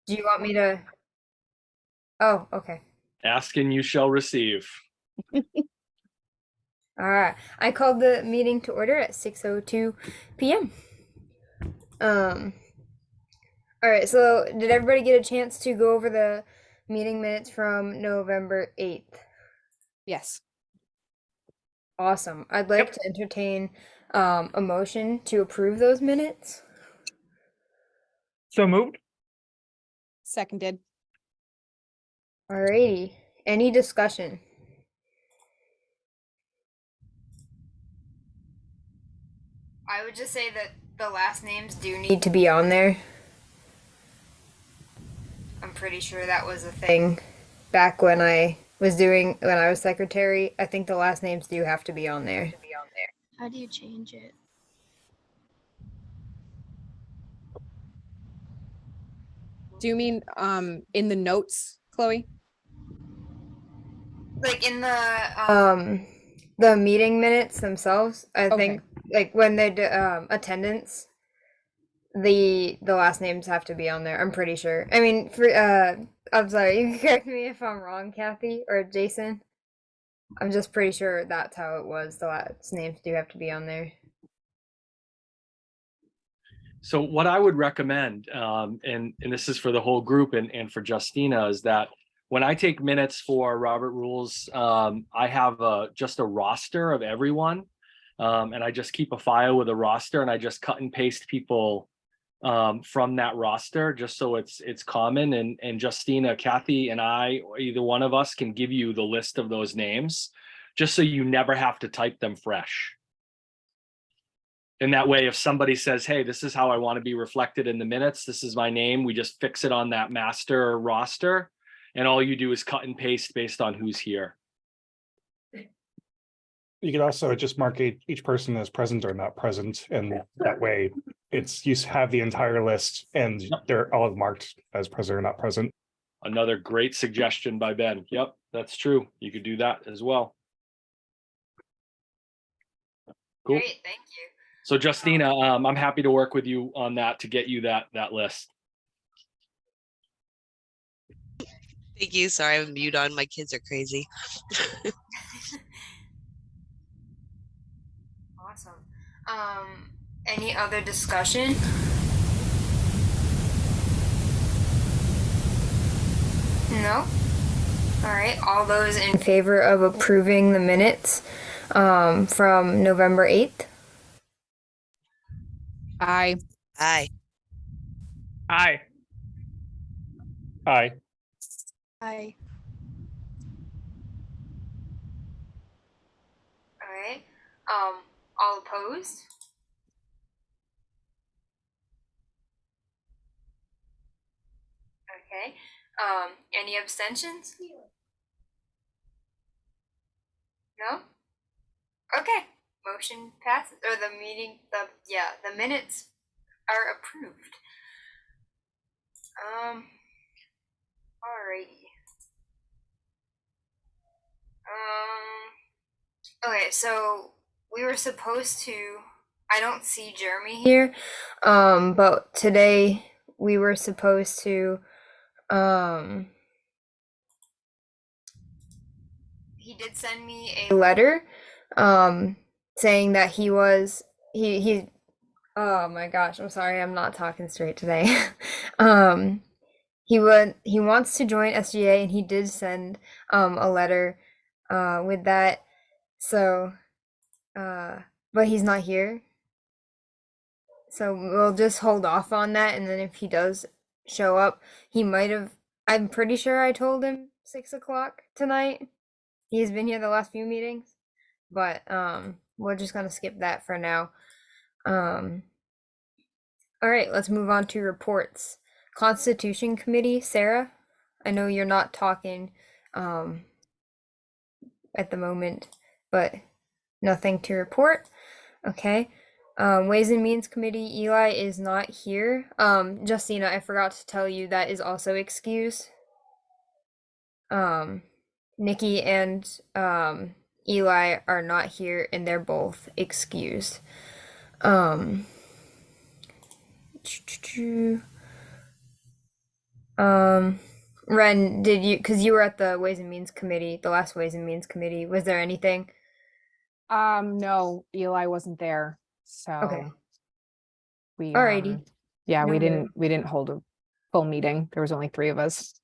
Do you want me to? Oh, okay. Ask and you shall receive. All right. I called the meeting to order at 6:02 p.m. Um, all right. So, did everybody get a chance to go over the meeting minutes from November 8th? Yes. Awesome. I'd like Yep. to entertain a motion to approve those minutes. So moved. Seconded. Alrighty. Any discussion? I would just say that the last names do need to be on there. I'm pretty sure that was a thing back when I was secretary. I think the last names do have to be on there. How do you change it? Do you mean in the notes, Chloe? Like in the meeting minutes themselves, I Okay. think like when they do attendance, the last names have to be on there. I'm pretty sure. I mean, for I'm sorry, you can correct me if I'm wrong, Kathy or Jason. I'm just pretty sure that's how it was. The last names do have to be on there. So what I would recommend, and this is for the whole group and for Justina, is that when I take minutes for Robert Rules, I have just a roster of everyone, and I just keep a file with a roster, and I just cut and paste people from that roster, just so it's common. And Justina, Kathy, and I, or either one of us, can give you the list of those names, just so you never have to type them fresh. And that way, if somebody says, hey, this is how I want to be reflected in the minutes, this is my name, we just fix it on that master roster. And all you do is cut and paste based on who's here. You could also just mark each person as present or not present, and that way you have the entire list and they're all marked as present or not present. Another great suggestion by Ben. Yep, that's true. You could do that as well. Cool. Great, thank you. So Justina, I'm happy to work with you on that to get you that list. Thank you. Sorry, I'm mute on. My kids are crazy. Awesome. Any other discussion? No? All right, all those in favor of approving the minutes from November 8th? Aye. Aye. Aye. Aye. I All right. All opposed? Okay. Any abstentions? No? Okay. Motion passes, or the minutes are approved. Alrighty. Okay, so we were supposed to, I don't see Jeremy here, but today we were supposed to, he did send me a letter, saying that oh my gosh, I'm sorry, I'm not talking straight today. He wants to join SGA, and he did send a letter with that. So but he's not here. So we'll just hold off on that, and then if he does show up, I'm pretty sure I told him 6 o'clock tonight. He's been here the last few meetings. But we're just gonna skip that for now. All right, let's move on to reports. Constitution Committee, Sarah, I know you're not talking at the moment, but nothing to report. Okay. Ways and Means Committee, Eli is not here. Justina, I forgot to tell you that is also excused. Nikki and Eli are not here, and they're both excused. Um, Ren, did you, because you were at the Ways and Means Committee, the last Ways and Means Committee, was there anything? No, Eli wasn't there, Okay, so we, alrighty, yeah, no worries. we didn't hold a full meeting. There was only 3 of us.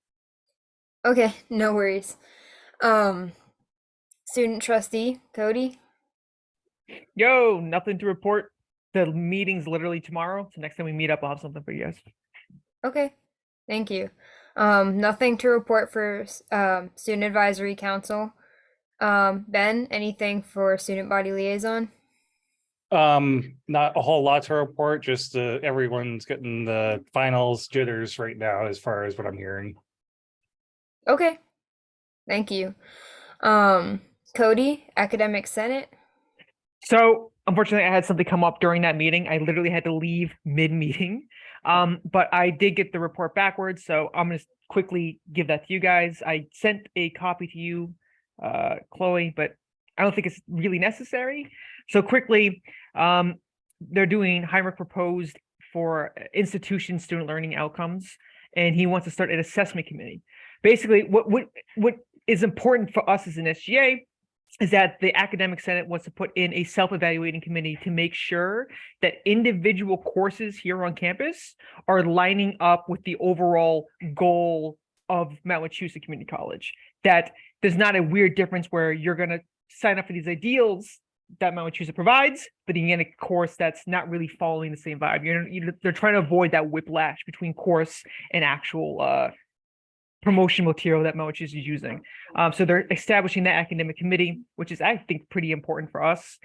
Okay, no worries. Um, Student trustee, Cody? Yo, nothing to report. The meeting's literally tomorrow. So next time we meet up, I'll have something for you guys. Okay, thank you. Nothing to report for Student Advisory Council. Ben, anything for Student Body Liaison? Not a whole lot to report, just everyone's getting the finals jitters right now, as far as what I'm hearing. Okay, thank you. Cody, Academic Senate? So unfortunately, I had something come up during that meeting. I literally had to leave mid-meeting. But I did get the report backwards, so I'm gonna quickly give that to you guys. I sent a copy to you, Chloe, but I don't think it's really necessary. So quickly, they're doing Heinrich proposed for institution student learning outcomes, and he wants to start an assessment committee. Basically, what is important for us as an SGA is that the academic senate wants to put in a self-evaluating committee to make sure that individual courses here on campus are lining up with the overall goal of Mount Wachusett Community College. That there's not a weird difference where you're going to sign up for these ideals that Mount Wachusett provides, but you get a course that's not really following the same vibe. They're trying to avoid that whiplash between course and actual promotion material that Moach is using. So they're establishing that academic committee, which is, I think, pretty important for us.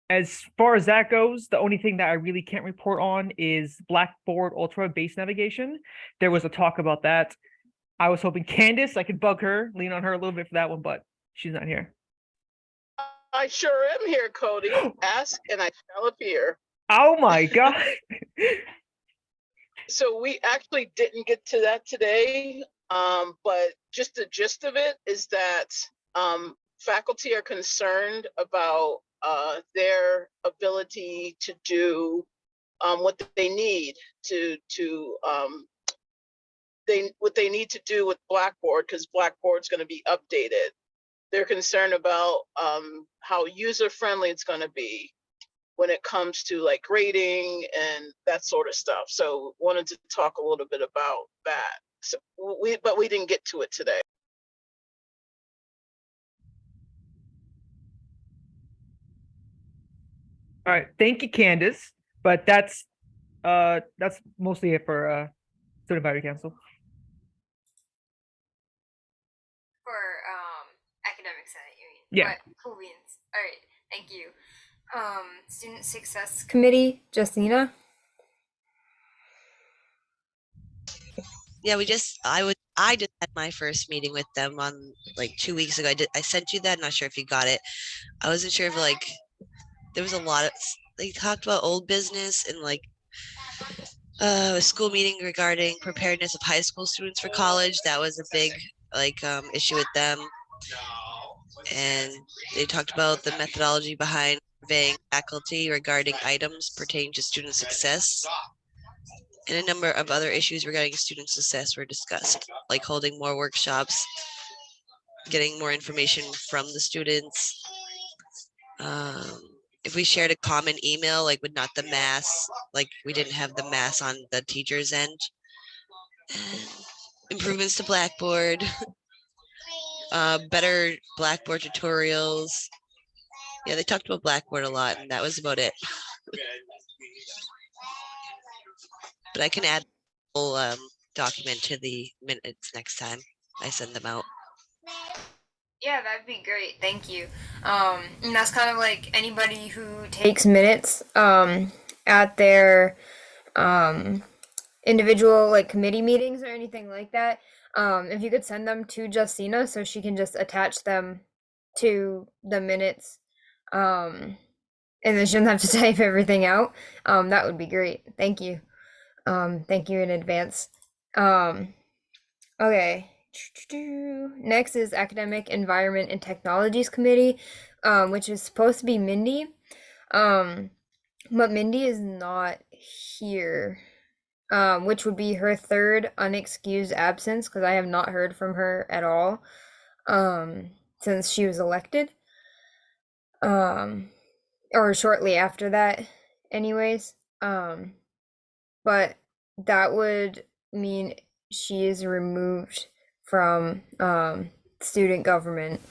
As far as that goes, the only thing that I really can't report on is Blackboard Ultra base navigation. There was a talk about that. I was hoping Candace, I could bug her, lean on her a little bit for that one, but she's not here. I sure am here, Cody. Ask and I shall appear. Oh my God. So we actually didn't get to that today, but just the gist of it is that faculty are concerned about their ability to do what they need what they need to do with Blackboard, because Blackboard's going to be updated. They're concerned about how user-friendly it's going to be when it comes to like grading and that sort of stuff. So wanted to talk a little bit about that. So but we didn't get to it today. All right, thank you, Candace. But that's mostly it for Student Advisory Council. For Academic Senate, you mean? Yeah. But cool beans. Alright, thank you. Student Success Committee, Justina? Yeah, I just had my first meeting with them on like 2 weeks ago. I sent you that. Not sure if you got it. I wasn't sure if like there was a lot of, they talked about old business and like a school meeting regarding preparedness of high school students for college. That was a big like issue with them. And they talked about the methodology behind surveying faculty regarding items pertaining to student success. And a number of other issues regarding student success were discussed, like holding more workshops, getting more information from the students. If we shared a common email, like with not the mass, like we didn't have the mass on the teacher's end. And improvements to Blackboard, better Blackboard tutorials. Yeah, they talked about Blackboard a lot, and that was about it. But I can add the whole document to the minutes next time I send them out. Yeah, that'd be great. Thank you. And that's kind of like anybody who takes minutes at their individual like committee meetings or anything like that. If you could send them to Justina so she can just attach them to the minutes. And then she doesn't have to type everything out. That would be great. Thank you. Thank you in advance. Okay. Next is Academic Environment and Technologies Committee, which is supposed to be Mindy. But Mindy is not here. which would be her third unexcused absence because I have not heard from her at all since she was elected. Or shortly after that, anyways. But that would mean she is removed from student government.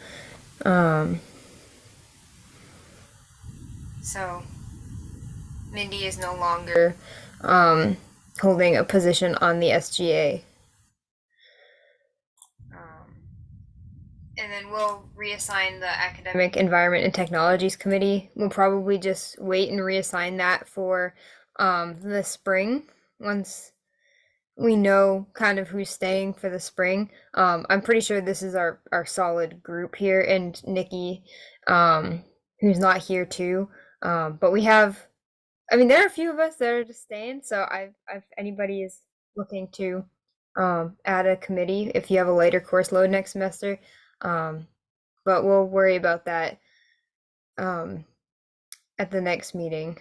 So Mindy is no longer holding a position on the SGA. And then we'll reassign the Academic Environment and Technologies Committee. We'll probably just wait and reassign that for the spring once we know kind of who's staying for the spring. I'm pretty sure this is our solid group here, and Nikki, who's not here too. But we have, I mean, there are a few of us that are just staying. So if anybody is looking to add a committee, if you have a lighter course load next semester, but we'll worry about that at the next meeting.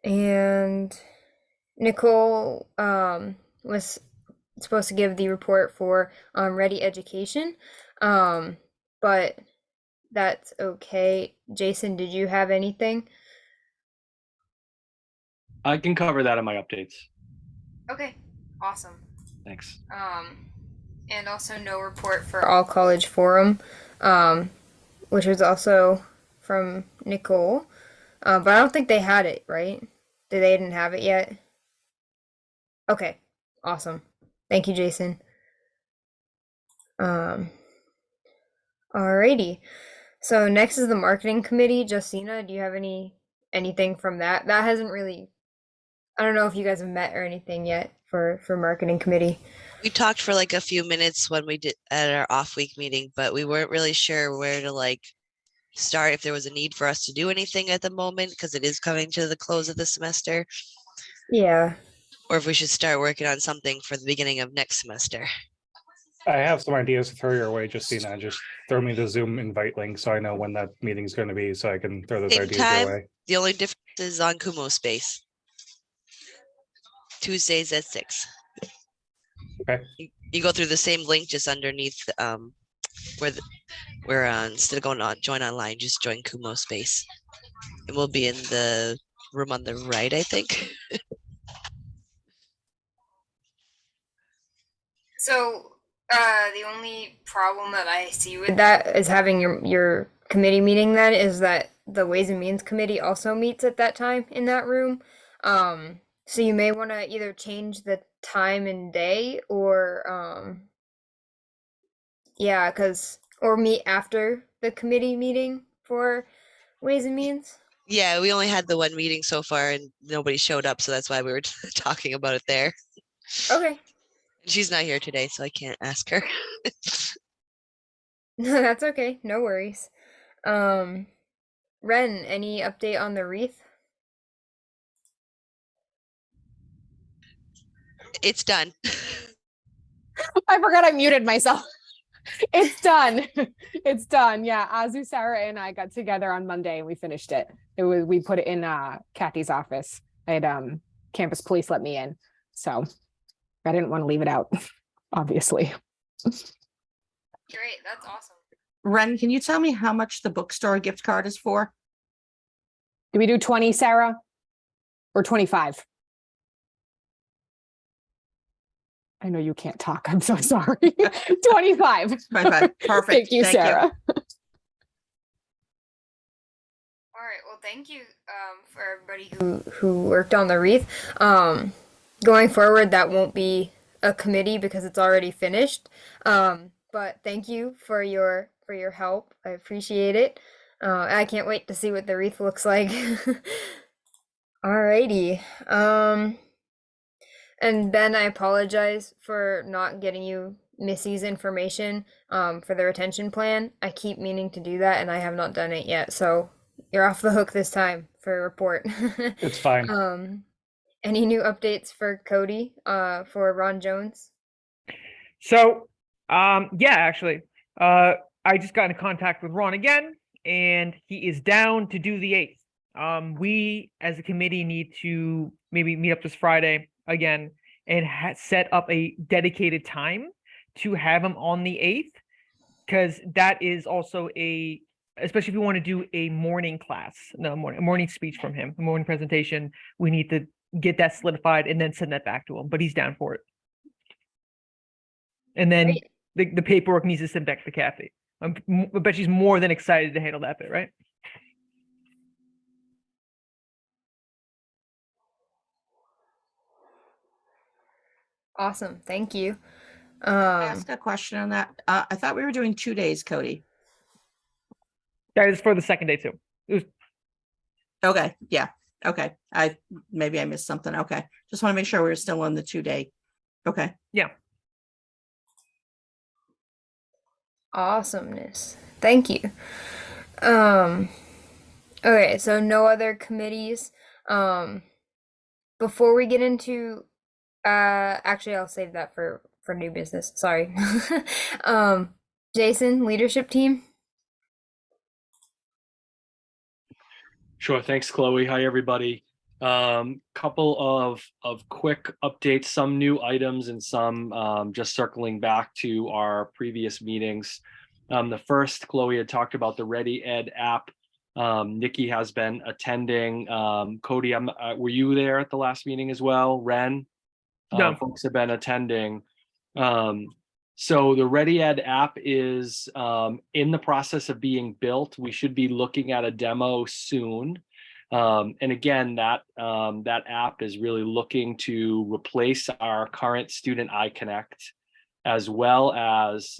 And Nicole was supposed to give the report for Ready Education, but that's okay. Jason, did you have anything? I can cover that in my updates. Okay, awesome. Thanks. And also no report for All College Forum, which was also from Nicole, but I don't think they had it, right? They didn't have it yet? Okay, awesome. Thank you, Jason. Alrighty. So next is the marketing committee. Justina, do you have anything from that? That hasn't really, I don't know if you guys have met or anything yet for marketing committee. We talked for like a few minutes when we did at our off week meeting, but we weren't really sure where to like start, if there was a need for us to do anything at the moment because it is coming to the close of the semester, Yeah. or if we should start working on something for the beginning of next semester. I have some ideas to throw your way, Justina. Just throw me the Zoom invite link so I know when that meeting's going to be, so I can throw those Same ideas time, your way. the only difference is on Kumo space. Tuesdays at 6. Okay. You go through the same link just underneath where instead of going on join online, just join Kumo space. And we'll be in the room on the right, I think. So the only problem that I see with that is having your committee meeting then is that the Ways and Means Committee also meets at that time in that room. So you may want to either change the time and day or yeah, or meet after the committee meeting for Ways and Means. Yeah, we only had the one meeting so far and nobody showed up, so that's why we were talking about it there. Okay. She's not here today, so I can't ask her. That's okay. No worries. Ren, any update on the wreath? It's done. I forgot I muted myself. It's done. It's done. Yeah. Azu, Sarah, and I got together on Monday and we finished it. We put it in Kathy's office. I had campus police let me in. So I didn't want to leave it out, obviously. Great, that's awesome. Ren, can you tell me how much the bookstore gift card is for? Do we do 20, Sarah? Or 25? I know you can't talk. I'm so sorry. 25. 25. Perfect. Thank you, Sarah. All right. Well, thank you for everybody who worked on the wreath. Going forward, that won't be a committee because it's already finished. But thank you for your help. I appreciate it. I can't wait to see what the wreath looks like. Alrighty. And Ben, I apologize for not getting you Missy's information for the retention plan. I keep meaning to do that and I have not done it yet. So you're off the hook this time for a report. It's fine. Any new updates for Cody for Ron Jones? So, yeah, actually, I just got in contact with Ron again, and he is down to do the 8th. We as a committee need to maybe meet up this Friday again and set up a dedicated time to have him on the 8th, because that is also especially if you want to do a morning class, no morning, a morning speech from him, a morning presentation, we need to get that solidified and then send that back to him, but he's down for it. And then the paperwork needs to send back to Kathy. I bet she's more than excited to handle that bit, right? Awesome. Thank you. Ask a question on that. I thought we were doing 2 days, Cody. That is for the second day too. It was Okay, yeah, okay. Maybe I missed something. Okay, just want to make sure we were still on the 2-day. Okay. Awesomeness. Thank you. Okay, so no other committees. Before we get into actually I'll save that for new business. Sorry. Jason, leadership team. Sure. Thanks, Chloe. Hi, everybody. Couple of quick updates, some new items and some just circling back to our previous meetings. The first, Chloe had talked about the Ready Ed app. Nikki has been attending. Cody, were you there at the last meeting as well? Ren? No. Folks have been attending. So the Ready Ed app is in the process of being built. We should be looking at a demo soon. And again, that app is really looking to replace our current Student iConnect, as well as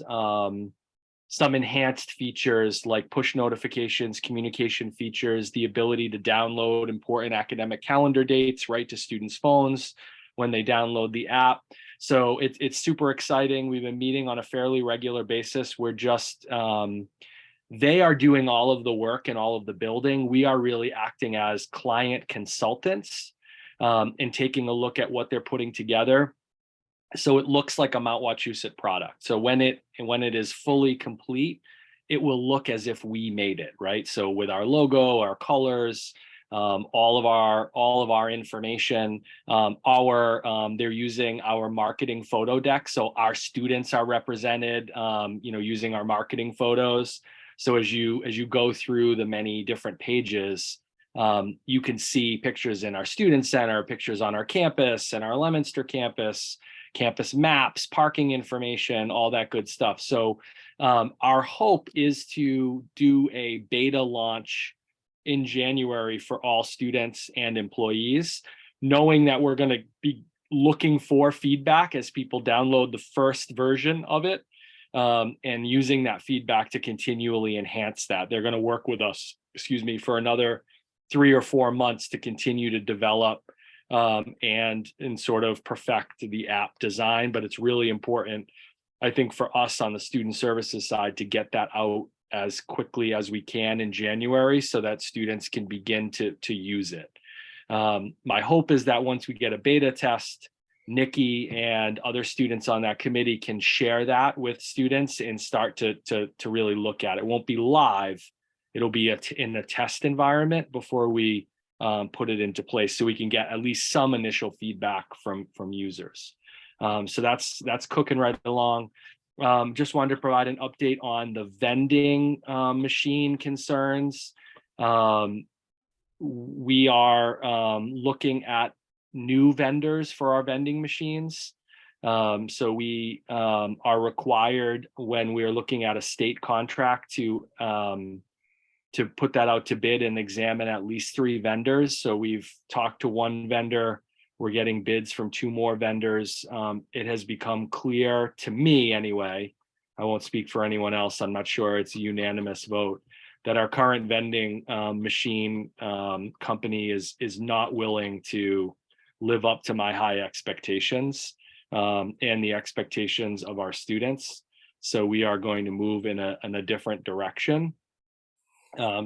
some enhanced features like push notifications, communication features, the ability to download important academic calendar dates right to students' phones when they download the app. So it's super exciting. We've been meeting on a fairly regular basis. We're just, they are doing all of the work and all of the building. We are really acting as client consultants and taking a look at what they're putting together. So it looks like a Mount Wachusett product. So when it is fully complete, it will look as if we made it, right? So with our logo, our colors, all of our information, they're using our marketing photo deck. So our students are represented, using our marketing photos. So as you go through the many different pages, you can see pictures in our student center, pictures on our campus and our Leominster campus maps, parking information, all that good stuff. So our hope is to do a beta launch in January for all students and employees, knowing that we're going to be looking for feedback as people download the first version of it, and using that feedback to continually enhance that. They're going to work with us, for another 3 or 4 months to continue to develop and sort of perfect the app design. But it's really important, I think, for us on the student services side to get that out as quickly as we can in January so that students can begin to use it. My hope is that once we get a beta test, Nikki and other students on that committee can share that with students and start to really look at it. It won't be live. It'll be in a test environment before we put it into place, so we can get at least some initial feedback from users. So that's cooking right along. Just wanted to provide an update on the vending machine concerns. We are looking at new vendors for our vending machines. So we are required, when we are looking at a state contract, to put that out to bid and examine at least 3 vendors. So we've talked to 1 vendor. We're getting bids from 2 more vendors. It has become clear to me anyway, I won't speak for anyone else, I'm not sure it's a unanimous vote, that our current vending machine company is not willing to live up to my high expectations and the expectations of our students. So we are going to move in a different direction.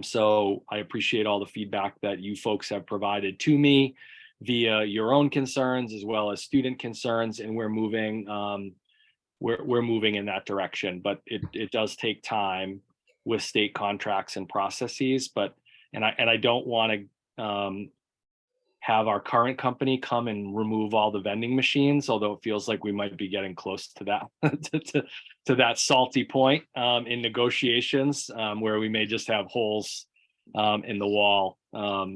So I appreciate all the feedback that you folks have provided to me via your own concerns as well as student concerns, and we're moving in that direction. But it does take time with state contracts and processes. But I don't want to have our current company come and remove all the vending machines, although it feels like we might be getting close to that to that salty point in negotiations, where we may just have holes in the wall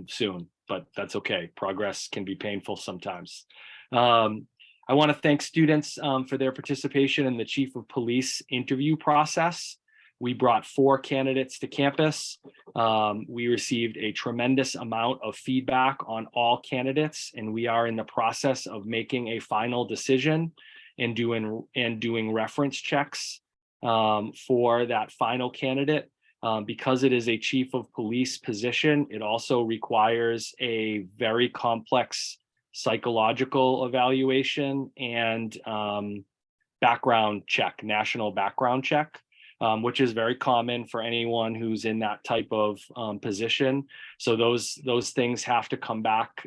soon, but that's okay. Progress can be painful sometimes. I want to thank students for their participation in the Chief of Police interview process. We brought 4 candidates to campus. We received a tremendous amount of feedback on all candidates, and we are in the process of making a final decision and doing reference checks for that final candidate. Because it is a chief of police position, it also requires a very complex psychological evaluation and background check, national background check. Which is very common for anyone who's in that type of position. So those things have to come back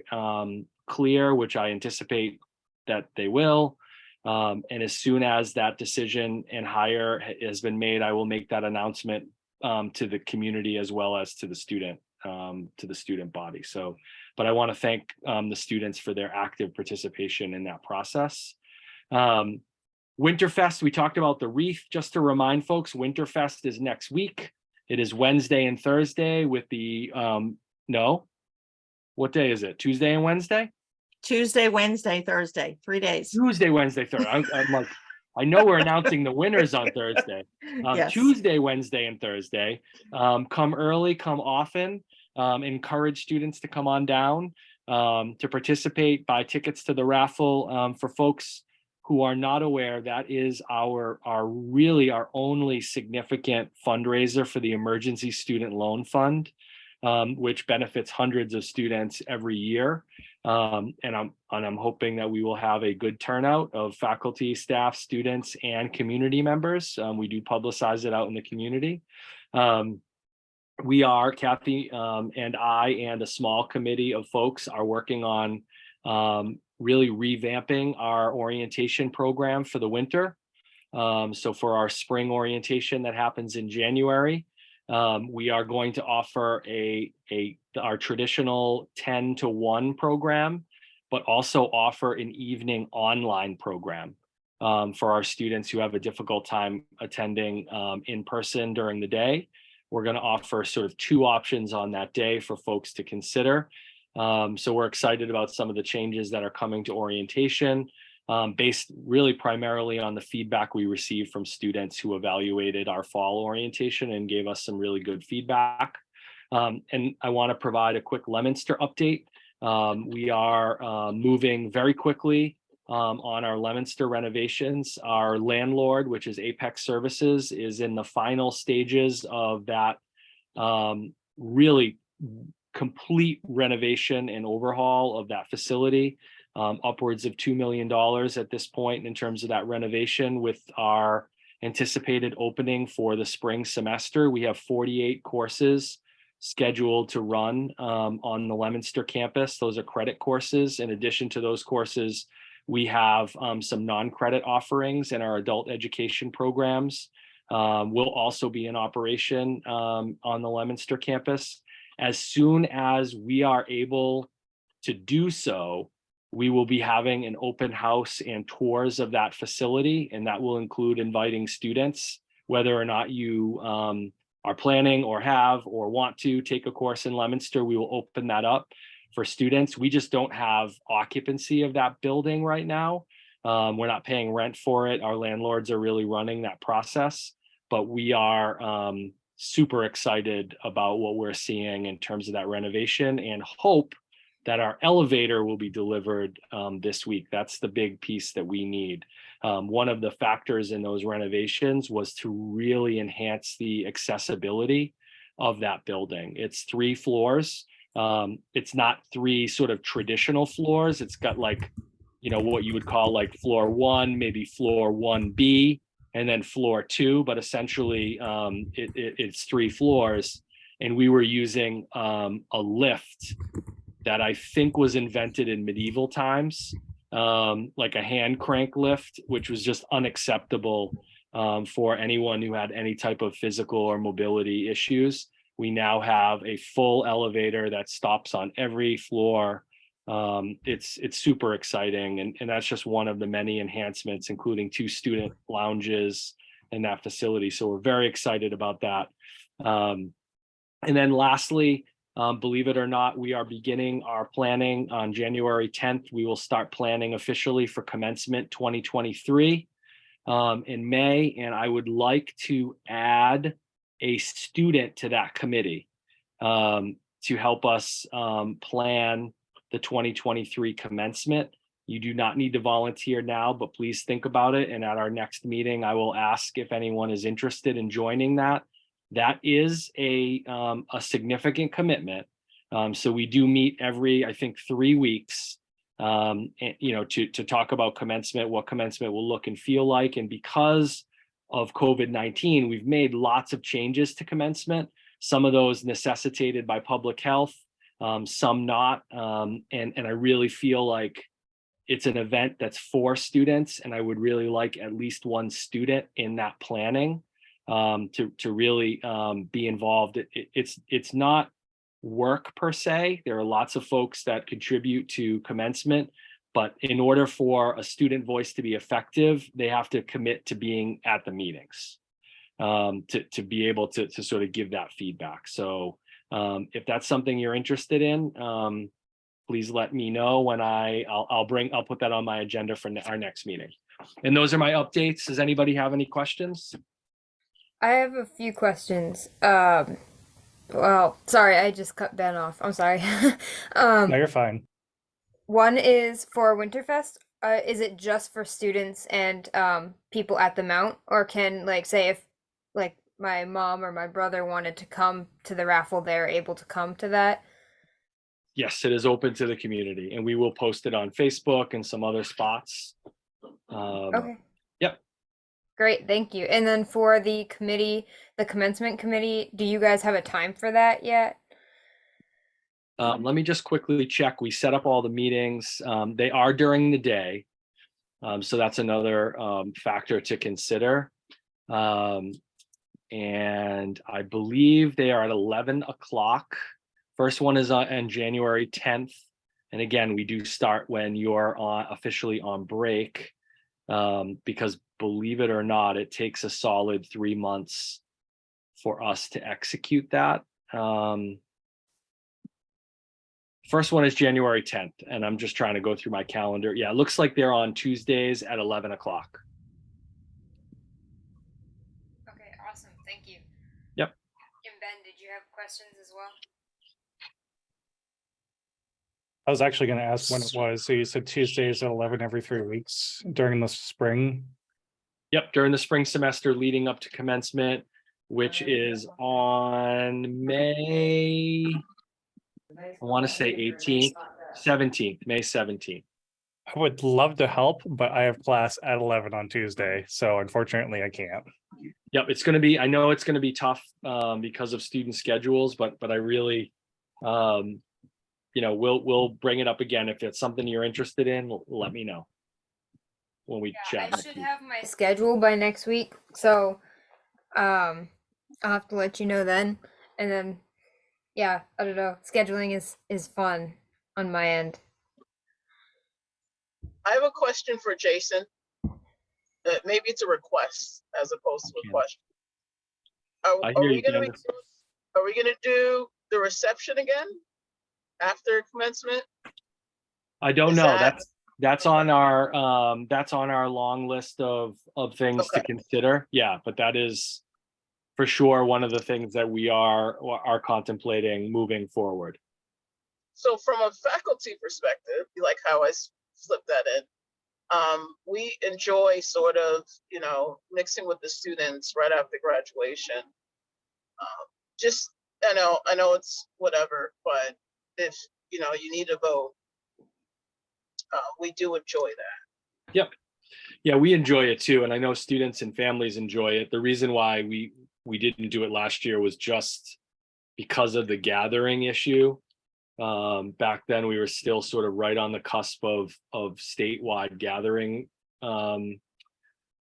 clear, which I anticipate that they will. And as soon as that decision and hire has been made, I will make that announcement to the community as well as to the student body. So, but I want to thank the students for their active participation in that process. Winterfest, we talked about the wreath. Just to remind folks, Winterfest is next week. It is Wednesday and Thursday with the, no, what day is it? Tuesday and Wednesday? Tuesday, Wednesday, Thursday, 3 days. Tuesday, Wednesday, Thursday. I'm like, I know we're announcing the winners on Thursday. Yes. Tuesday, Wednesday, and Thursday. Come early, come often. Encourage students to come on down to participate, buy tickets to the raffle. For folks who are not aware, that is our only significant fundraiser for the Emergency Student Loan Fund, which benefits hundreds of students every year. And I'm hoping that we will have a good turnout of faculty, staff, students, and community members. We do publicize it out in the community. We are, Kathy and I and a small committee of folks are working on really revamping our orientation program for the winter. So for our spring orientation that happens in January, we are going to offer our traditional 10 to 1 program, but also offer an evening online program for our students who have a difficult time attending in person during the day. We're going to offer sort of 2 options on that day for folks to consider. So we're excited about some of the changes that are coming to orientation, based really primarily on the feedback we received from students who evaluated our fall orientation and gave us some really good feedback. And I want to provide a quick Leominster update. We are moving very quickly on our Leominster renovations. Our landlord, which is Apex Services, is in the final stages of that really complete renovation and overhaul of that facility, upwards of $2 million at this point in terms of that renovation. With our anticipated opening for the spring semester, we have 48 courses scheduled to run on the Leominster campus. Those are credit courses. In addition to those courses, we have some non-credit offerings in our adult education programs. Will also be in operation on the Leominster campus. As soon as we are able to do so, we will be having an open house and tours of that facility, and that will include inviting students, whether or not you are planning or have or want to take a course in Leominster. We will open that up for students. We just don't have occupancy of that building right now. We're not paying rent for it. Our landlords are really running that process, but we are super excited about what we're seeing in terms of that renovation, and hope that our elevator will be delivered this week. That's the big piece that we need. One of the factors in those renovations was to really enhance the accessibility of that building. It's 3 floors. It's not 3 sort of traditional floors. It's got like, you know, what you would call like floor 1, maybe floor 1B, and then floor 2, but essentially it's 3 floors. And we were using a lift that I think was invented in medieval times, like a hand crank lift, which was just unacceptable for anyone who had any type of physical or mobility issues. We now have a full elevator that stops on every floor. It's super exciting, and that's just one of the many enhancements, including 2 student lounges in that facility. So we're very excited about that. And then lastly, believe it or not, we are beginning our planning on January 10th. We will start planning officially for commencement 2023 in May, and I would like to add a student to that committee to help us plan the 2023 commencement. You do not need to volunteer now, but please think about it. And at our next meeting, I will ask if anyone is interested in joining that. That is a significant commitment. So we do meet every, I think, 3 weeks, and, to talk about commencement, what commencement will look and feel like. And because of COVID-19, we've made lots of changes to commencement. Some of those necessitated by public health, some not. And I really feel like it's an event that's for students, and I would really like at least one student in that planning to really be involved. It's not work per se. There are lots of folks that contribute to commencement, but in order for a student voice to be effective, they have to commit to being at the meetings to be able to sort of give that feedback. So if that's something you're interested in, please let me know when I'll put that on my agenda for our next meeting. And those are my updates. Does anybody have any questions? I have a few questions. Well, sorry, I just cut Ben off. I'm sorry. No, you're fine. One is for Winterfest. Is it just for students and people at the Mount, or can, like, say if like my mom or my brother wanted to come to the raffle, they're able to come to that? Yes, it is open to the community, and we will post it on Facebook and some other spots. Okay. Yep. Great, thank you. And then for the committee, the commencement committee, do you guys have a time for that yet? Let me just quickly check. We set up all the meetings. They are during the day. So that's another factor to consider. And I believe they are at 11 o'clock. First one is on January 10th. And again, we do start when you're officially on break, because believe it or not, it takes a solid 3 months for us to execute that. First one is January 10th, and I'm just trying to go through my calendar. Yeah, it looks like they're on Tuesdays at 11 o'clock. Okay, awesome. Thank you. Yep. And Ben, did you have questions as well? I was actually going to ask when it was. So you said Tuesdays at 11 every 3 weeks during the spring. Yep, during the spring semester leading up to commencement, which is on May, I want to say 18th, 17th, May 17th. I would love to help, but I have class at 11 on Tuesday. So unfortunately I can't. Yep, it's going to be, I know it's going to be tough because of student schedules, but I really, we'll bring it up again. If it's something you're interested in, let me know when we chat. I should have my schedule by next week, so I'll have to let you know then. And then, yeah, I don't know. Scheduling is fun on my end. I have a question for Jason. Maybe it's a request as opposed to a question. I Are hear we you, gonna Candace. are we gonna do the reception again after commencement? I don't Is know. that- That's on our long list of things to Okay. consider. Yeah, but that is for sure one of the things that we are contemplating moving forward. So from a faculty perspective, you like how I slipped that in. We enjoy sort of, mixing with the students right after graduation. Just, I know it's whatever, but if, you need a vote, we do enjoy that. Yep. Yeah, we enjoy it too. And I know students and families enjoy it. The reason why we didn't do it last year was just because of the gathering issue. Back then we were still sort of right on the cusp of statewide gathering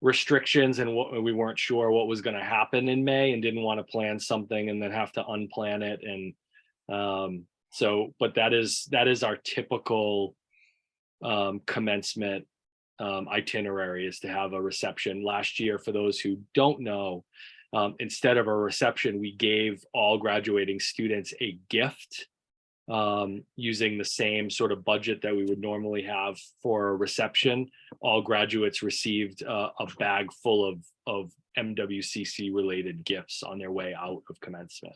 restrictions and what we weren't sure what was going to happen in May and didn't want to plan something and then have to unplan it. And so, but that is our typical commencement itinerary, is to have a reception. Last year, for those who don't know, instead of a reception, we gave all graduating students a gift, using the same sort of budget that we would normally have for a reception. All graduates received a bag full of MWCC related gifts on their way out of commencement.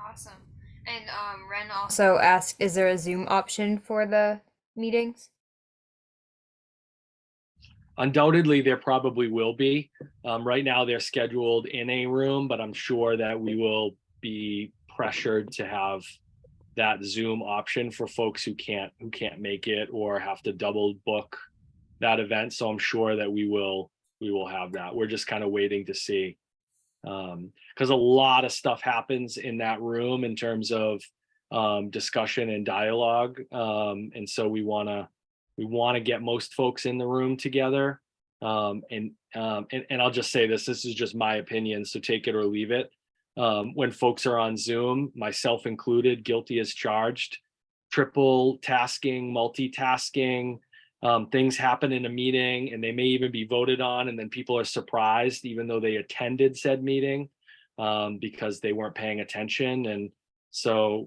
Awesome. And Ren also asked, is there a Zoom option for the meetings? Undoubtedly, there probably will be. Right now, they're scheduled in a room, but I'm sure that we will be pressured to have that Zoom option for folks who can't make it or have to double book that event. So I'm sure that we will have that. We're just kind of waiting to see, because a lot of stuff happens in that room in terms of discussion and dialogue, and so we want to get most folks in the room together. And I'll just say this is just my opinion, so take it or leave it. When folks are on Zoom, myself included, guilty as charged, triple tasking, multitasking, things happen in a meeting and they may even be voted on, and then people are surprised even though they attended said meeting, because they weren't paying attention. And so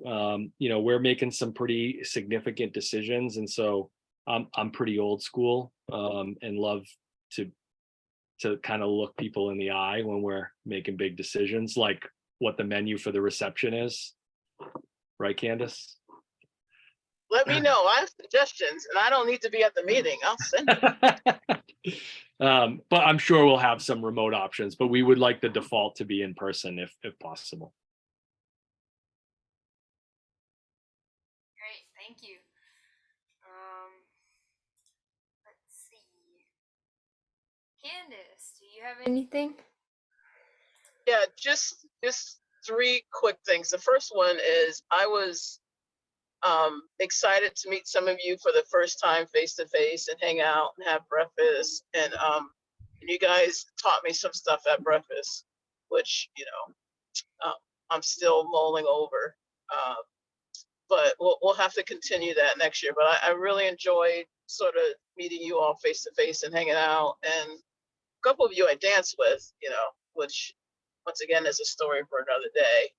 we're making some pretty significant decisions, and so I'm pretty old school, and love to kind of look people in the eye when we're making big decisions, like what the menu for the reception is. Right, Candace? Let me know. I have suggestions and I don't need to be at the meeting. I'll send it. But I'm sure we'll have some remote options, but we would like the default to be in person if possible. Great, thank you. Let's see. Candace, do you have anything? Yeah, just three quick things. The first one is I was excited to meet some of you for the first time face to face and hang out and have breakfast. And you guys taught me some stuff at breakfast, which I'm still mulling over. But we'll have to continue that next year. But I really enjoyed sort of meeting you all face to face and hanging out. And a couple of you I danced with, which once again is a story for another day.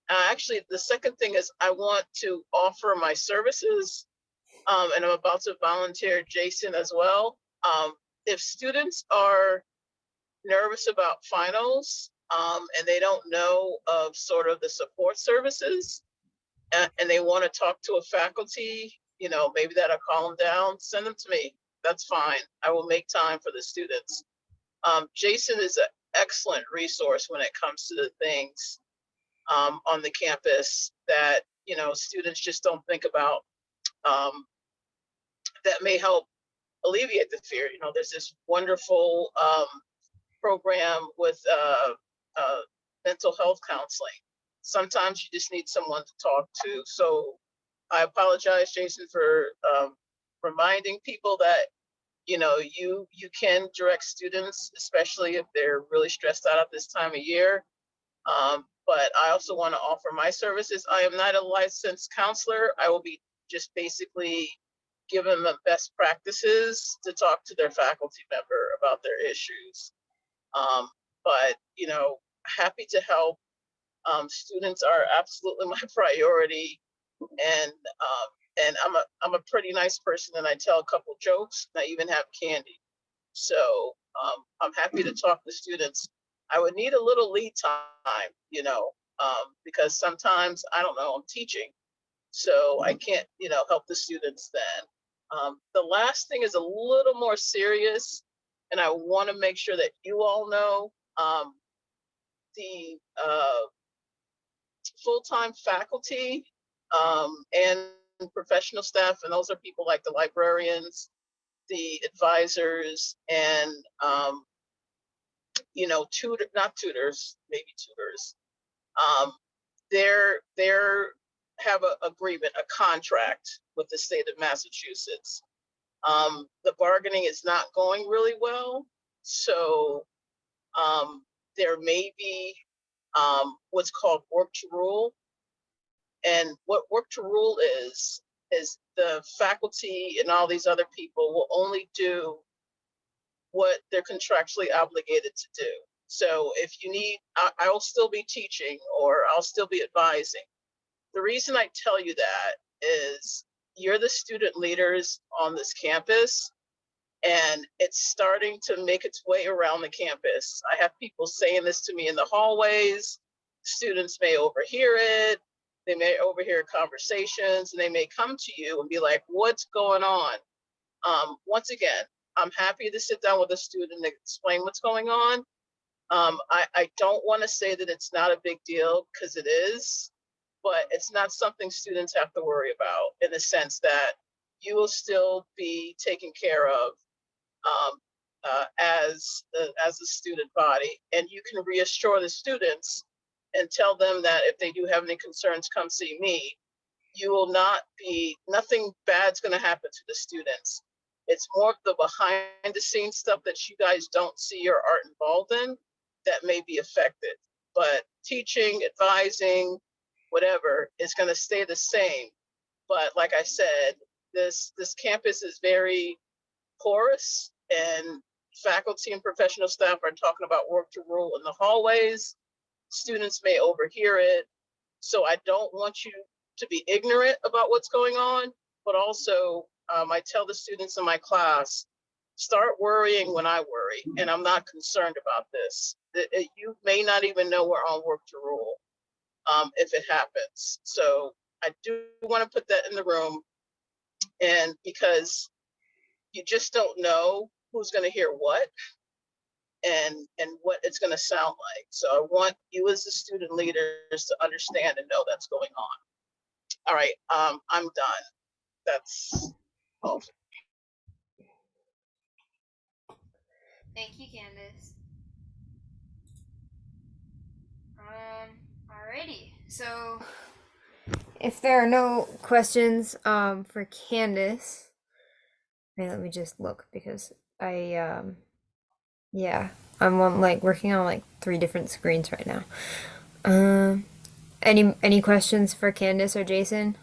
Actually, the second thing is I want to offer my services, and I'm about to volunteer Jason as well. If students are nervous about finals, and they don't know of sort of the support services, and they want to talk to a faculty, maybe that'll calm them down, send them to me. That's fine. I will make time for the students. Jason is an excellent resource when it comes to the things on the campus that students just don't think about, that may help alleviate the fear. There's this wonderful program with mental health counseling. Sometimes you just need someone to talk to. So I apologize, Jason, for reminding people that you can direct students, especially if they're really stressed out at this time of year. But I also want to offer my services. I am not a licensed counselor. I will be just basically giving them best practices to talk to their faculty member about their issues. But happy to help. Students are absolutely my priority, and I'm a pretty nice person, and I tell a couple jokes, and I even have candy. So I'm happy to talk to students. I would need a little lead time, because sometimes I don't know, I'm teaching, so I can't, help the students then. The last thing is a little more serious, and I want to make sure that you all know, the full-time faculty and professional staff, and those are people like the librarians, the advisors, and not tutors, maybe tutors. They're have an agreement, a contract with the state of Massachusetts. The bargaining is not going really well. So there may be what's called work to rule. And what work to rule is the faculty and all these other people will only do what they're contractually obligated to do. So if you need, I will still be teaching or I'll still be advising. The reason I tell you that is you're the student leaders on this campus, and it's starting to make its way around the campus. I have people saying this to me in the hallways. Students may overhear it. They may overhear conversations, and they may come to you and be like, what's going on? Once again, I'm happy to sit down with a student and explain what's going on. I don't want to say that it's not a big deal, because it is, but it's not something students have to worry about, in the sense that you will still be taken care of as a student body, and you can reassure the students and tell them that if they do have any concerns, come see me. You will not be, nothing bad's going to happen to the students. It's more of the behind the scenes stuff that you guys don't see or aren't involved in that may be affected. But teaching, advising, whatever is going to stay the same. But like I said, this campus is very porous, and faculty and professional staff are talking about work to rule in the hallways. Students may overhear it. So I don't want you to be ignorant about what's going on, but also I tell the students in my class, start worrying when I worry, and I'm not concerned about this. You may not even know we're on work to rule if it happens. So I do want to put that in the room, and because you just don't know who's going to hear what and what it's going to sound like. So I want you as the student leaders to understand and know that's going on. All right, I'm done. That's all. Thank you, Candace. Alrighty. So if there are no questions for Candace, let me just look, because yeah, I'm on working on 3 different screens right now. Any questions for Candace or Jason?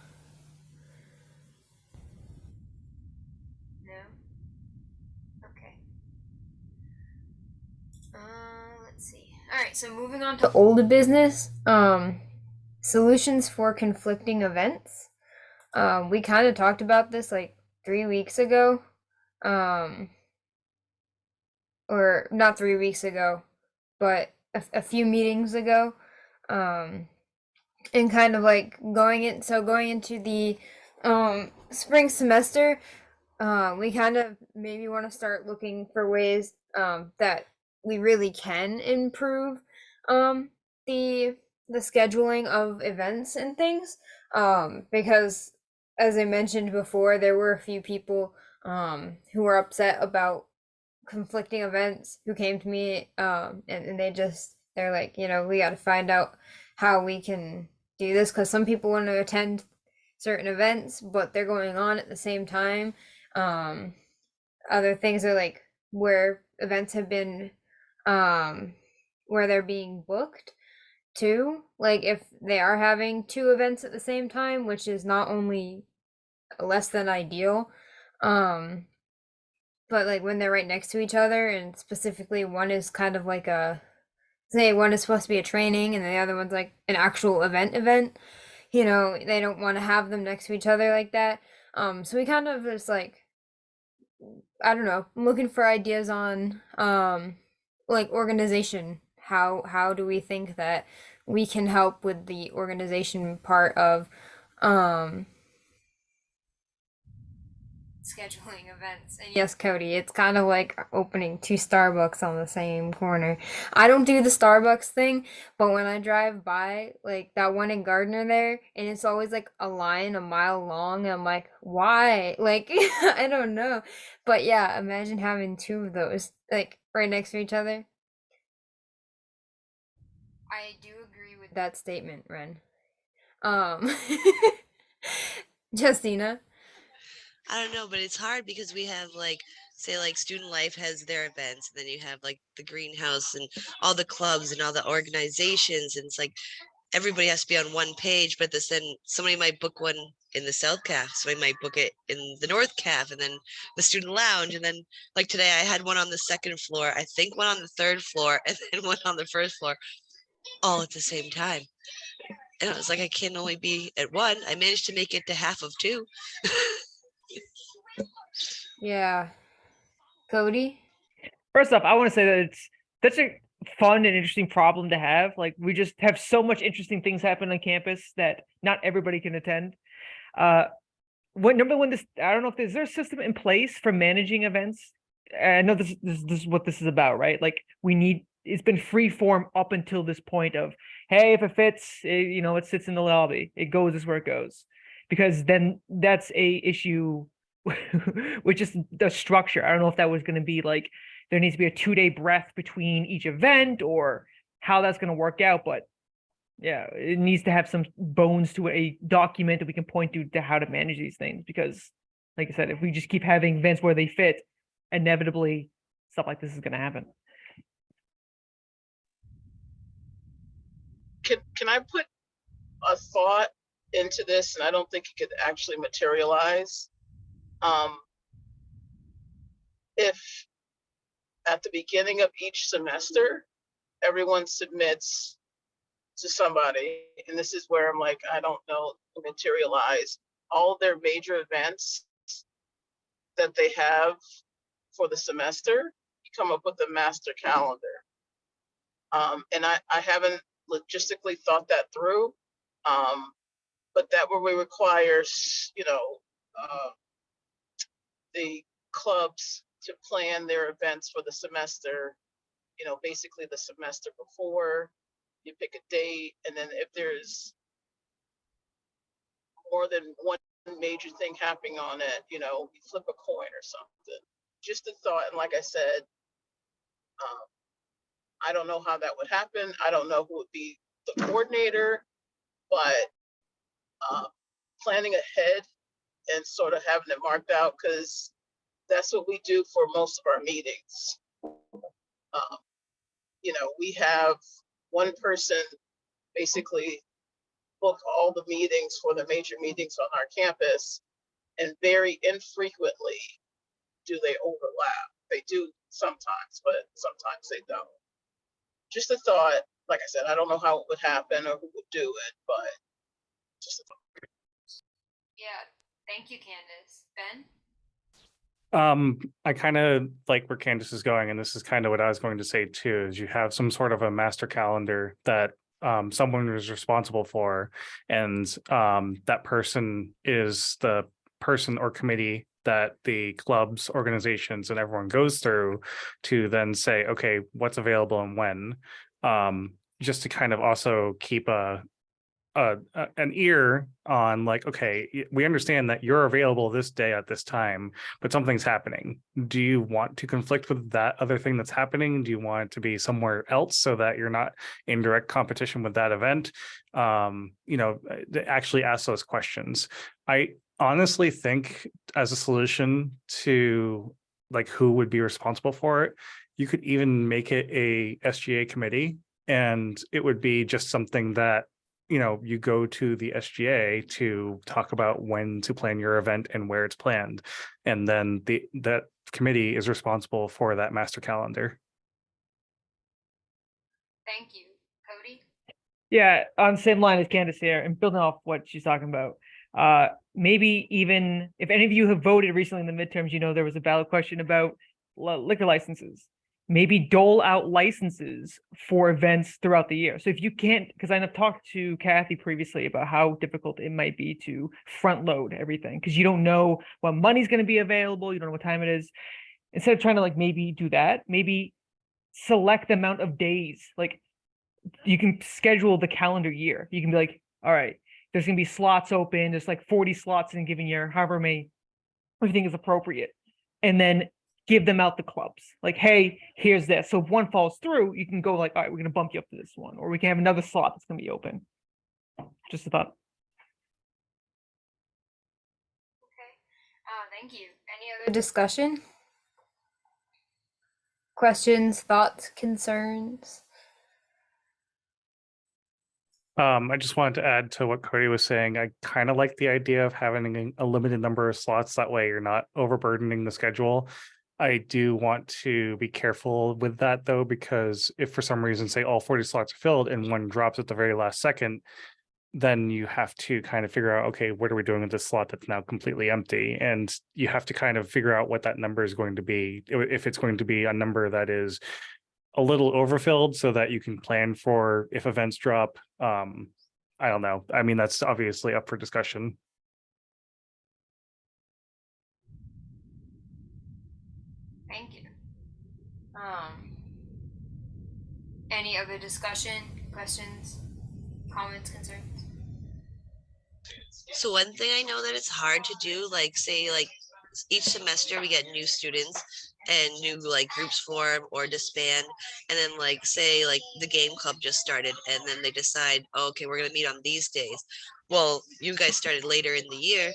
No? Okay. Let's see. Alright, so moving on to old business. Solutions for conflicting events. We kind of talked about this 3 weeks ago. Or not 3 weeks ago, but a few meetings ago. And kind of going into the spring semester, we kind of maybe want to start looking for ways that we really can improve the scheduling of events and things, because as I mentioned before, there were a few people who were upset about conflicting events who came to me, and they're like, we got to find out how we can do this, because some people want to attend certain events but they're going on at the same time. Other things are where events have been where they're being booked too, if they are having 2 events at the same time, which is not only less than ideal, but when they're right next to each other, and specifically one is kind of say one is supposed to be a training and the other one's an actual event, they don't want to have them next to each other like that. So we kind of just I don't know, I'm looking for ideas on organization. How do we think that we can help with the organization part of scheduling events? And yes, Cody, it's kind of like opening 2 Starbucks on the same corner. I don't do the Starbucks thing, but when I drive by that one in Gardner there, and it's always a line a mile long, I'm like, why? I don't know. But yeah, imagine having 2 of those right next to each other. I do agree with that statement, Ren. Um, Justina. I don't know, but it's hard because we have like, say like Student Life has their events, and then you have like the greenhouse and all the clubs and all the organizations, and it's like everybody has to be on one page, but this then somebody might book one in the South Caf, somebody might book it in the North Caf, and then the student lounge, and then like today I had one on the second floor, I think one on the third floor, and then one on the first floor, all at the same time. And I was like, I can only be at one. I managed to make it to half of two. Yeah. Cody. First off, I want to say that it's such a fun and interesting problem to have. Like, we just have so much interesting things happen on campus that not everybody can attend. Number one, this, I don't know if is there a system in place for managing events? I know this is what this is about, right? Like, it's been free form up until this point of, hey, if it fits, it sits in the lobby. It goes is where it goes. Because then that's a issue with just the structure. I don't know if that was going to be like, there needs to be a 2-day breath between each event or how that's going to work out. But yeah, it needs to have some bones to a document that we can point to how to manage these things. Because like I said, if we just keep having events where they fit, inevitably stuff like this is going to happen. Can I put a thought into this? And I don't think it could actually materialize. If at the beginning of each semester, everyone submits to somebody, and this is where I'm like, I don't know, materialize all their major events that they have for the semester, you come up with a master calendar. And I haven't logistically thought that through, but that would require, the clubs to plan their events for the semester, basically the semester before. You pick a date, and then if there's more than one major thing happening on it, you flip a coin or something. Just a thought. And like I said, I don't know how that would happen. I don't know who would be the coordinator, but planning ahead and sort of having it marked out, because that's what we do for most of our meetings. We have one person basically book all the meetings for the major meetings on our campus, and very infrequently do they overlap. They do sometimes, but sometimes they don't. Just a thought. Like I said, I don't know how it would happen or who would do it, but just a thought. Yeah. Thank you, Candace. Ben? I kind of like where Candace is going, and this is kind of what I was going to say too, is you have some sort of a master calendar that someone is responsible for, and that person is the person or committee that the clubs, organizations, and everyone goes through to then say, okay, what's available and when, just to kind of also keep an ear on, like, okay, we understand that you're available this day at this time, but something's happening. Do you want to conflict with that other thing that's happening? Do you want it to be somewhere else so that you're not in direct competition with that event? Actually ask those questions. I honestly think, as a solution to like who would be responsible for it, you could even make it a SGA committee, and it would be just something that you go to the SGA to talk about when to plan your event and where it's planned. And then that committee is responsible for that master calendar. Thank you. Cody? Yeah, on the same line as Candace here, and building off what she's talking about. Maybe even if any of you have voted recently in the midterms, there was a ballot question about liquor licenses. Maybe dole out licenses for events throughout the year. So if you can't, because I've talked to Kathy previously about how difficult it might be to front load everything, because you don't know what money's going to be available. You don't know what time it is. Instead of trying to maybe do that, maybe select the amount of days. Like, you can schedule the calendar year. You can be like, all right, there's going to be slots open. There's 40 slots in a given year, however many everything is appropriate. And then give them out the clubs. Like, hey, here's this. So if one falls through, you can go all right, we're going to bump you up to this one. Or we can have another slot that's going to be open. Just a thought. Thank you. Any other discussion? Questions, thoughts, concerns? I just wanted to add to what Cody was saying. I kind of like the idea of having a limited number of slots. That way you're not overburdening the schedule. I do want to be careful with that though, because if for some reason, say all 40 slots are filled and one drops at the very last second, then you have to kind of figure out, okay, what are we doing with this slot that's now completely empty? And you have to kind of figure out what that number is going to be. If it's going to be a number that is a little overfilled so that you can plan for if events drop. I don't know. I mean, that's obviously up for discussion. Thank you. Any other discussion, questions, comments, concerns? So one thing I know that it's hard to do, like say like each semester we get new students and new like groups form or disband, and then like say like the game club just started and then they decide, oh, okay, we're gonna meet on these days. Well, you guys started later in the year.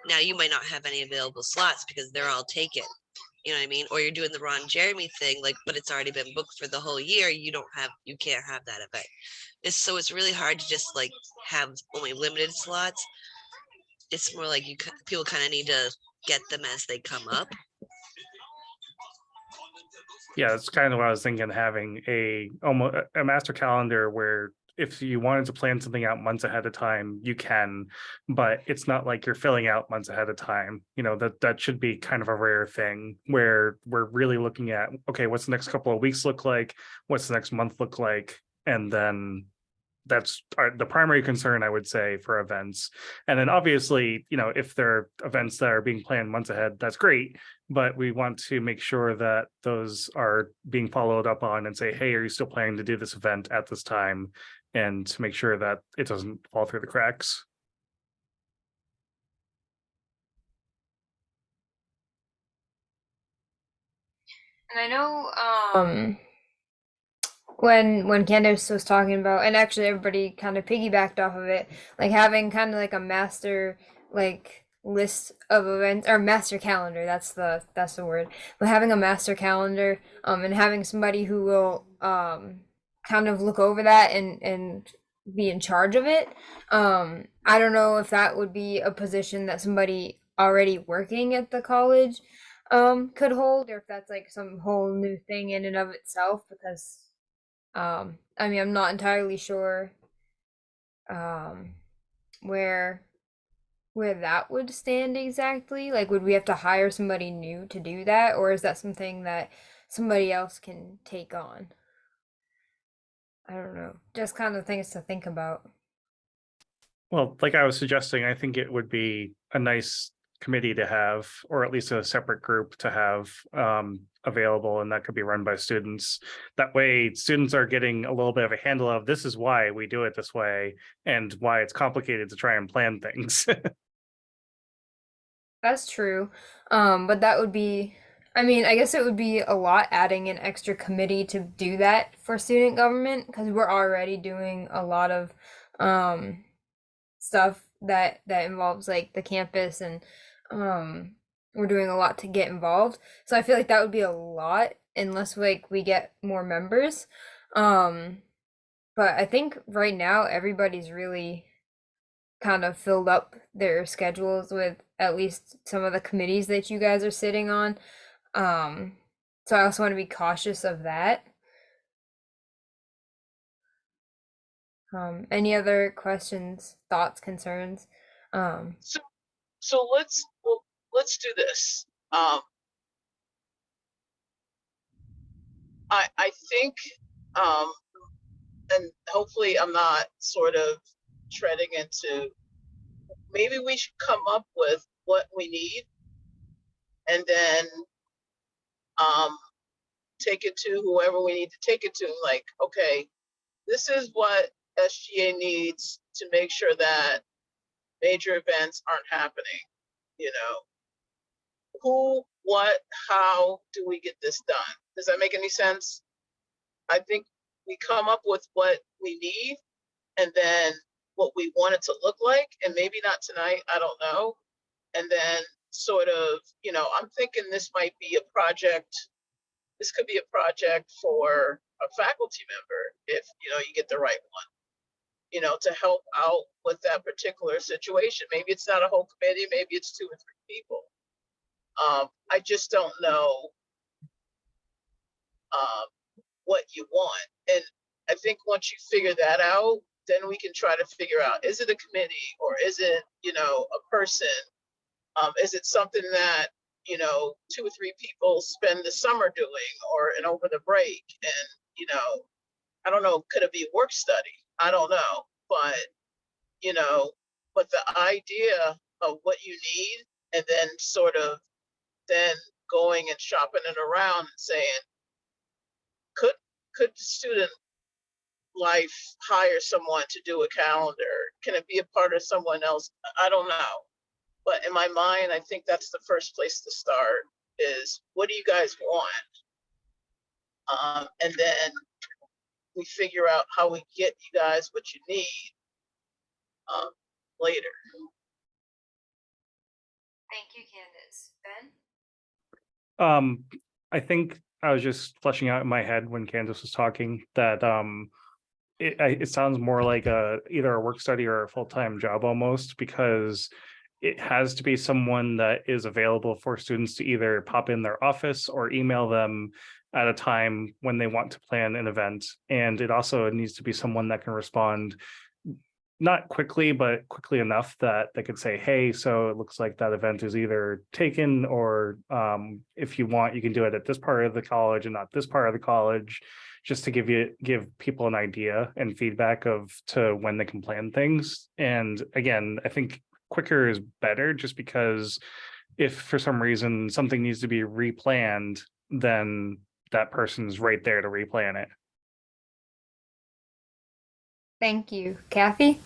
Now you might not have any available slots because they're all taken. You know what I mean? Or you're doing the Ron Jeremy thing, like, but it's already been booked for the whole year. You can't have that event. It's really hard to just like have only limited slots. It's more like people kind of need to get them as they come up. Yeah, that's kind of what I was thinking, having almost a master calendar where if you wanted to plan something out months ahead of time, you can, but it's not like you're filling out months ahead of time. That should be kind of a rare thing where we're really looking at, okay, what's the next couple of weeks look like? What's the next month look like? And then that's the primary concern, I would say, for events. And then obviously, if there are events that are being planned months ahead, that's great. But we want to make sure that those are being followed up on and say, hey, are you still planning to do this event at this time? And to make sure that it doesn't fall through the cracks. And I know when Candace was talking about, and actually everybody kind of piggybacked off of it, like having kind of like a master like list of events, or master calendar, that's the word, but having a master calendar and having somebody who will kind of look over that and be in charge of it. I don't know if that would be a position that somebody already working at the college could hold, or if that's like some whole new thing in and of itself, because I mean, I'm not entirely sure um where that would stand exactly. Like, would we have to hire somebody new to do that, or is that something that somebody else can take on? I don't know. Just kind of things to think about. Well, like I was suggesting, I think it would be a nice committee to have, or at least a separate group to have available, and that could be run by students. That way, students are getting a little bit of a handle of this is why we do it this way and why it's complicated to try and plan things. That's true. But that would be, I mean, I guess it would be a lot adding an extra committee to do that for student government, because we're already doing a lot of stuff that involves like the campus, and we're doing a lot to get involved. So I feel like that would be a lot unless like we get more members. Um but I think right now everybody's really kind of filled up their schedules with at least some of the committees that you guys are sitting on. So I also want to be cautious of that. Any other questions, thoughts, concerns? So, let's do this. I think, and hopefully I'm not sort of treading into, maybe we should come up with what we need and then take it to whoever we need to take it to. Like, okay, this is what SGA needs to make sure that major events aren't happening. Who, what, how do we get this done? Does that make any sense? I think we come up with what we need and then what we want it to look like, and maybe not tonight, I don't know. And then sort of, I'm thinking this might be a project. This could be a project for a faculty member if, you get the right one, to help out with that particular situation. Maybe it's not a whole committee, maybe it's 2 or 3 people. I just don't know what you want. And I think once you figure that out, then we can try to figure out, is it a committee or is it, a person? Is it something that, 2 or 3 people spend the summer doing and over the break? And, I don't know, could it be work study? I don't know. But, but the idea of what you need and then sort of then going and shopping it around and saying, could student life hire someone to do a calendar? Can it be a part of someone else? I don't know. But in my mind, I think that's the first place to start is, what do you guys want? And then we figure out how we get you guys what you need later. Thank you, Candace. Ben? I think I was just fleshing out in my head when Candace was talking that it sounds more like either a work study or a full-time job almost, because it has to be someone that is available for students to either pop in their office or email them at a time when they want to plan an event. And it also needs to be someone that can respond not quickly, but quickly enough that they could say, hey, so it looks like that event is either taken, or if you want, you can do it at this part of the college and not this part of the college, just to give people an idea and feedback to when they can plan things. And again, I think quicker is better, just because if for some reason something needs to be replanned, then that person's right there to replan it. Thank you. Kathy?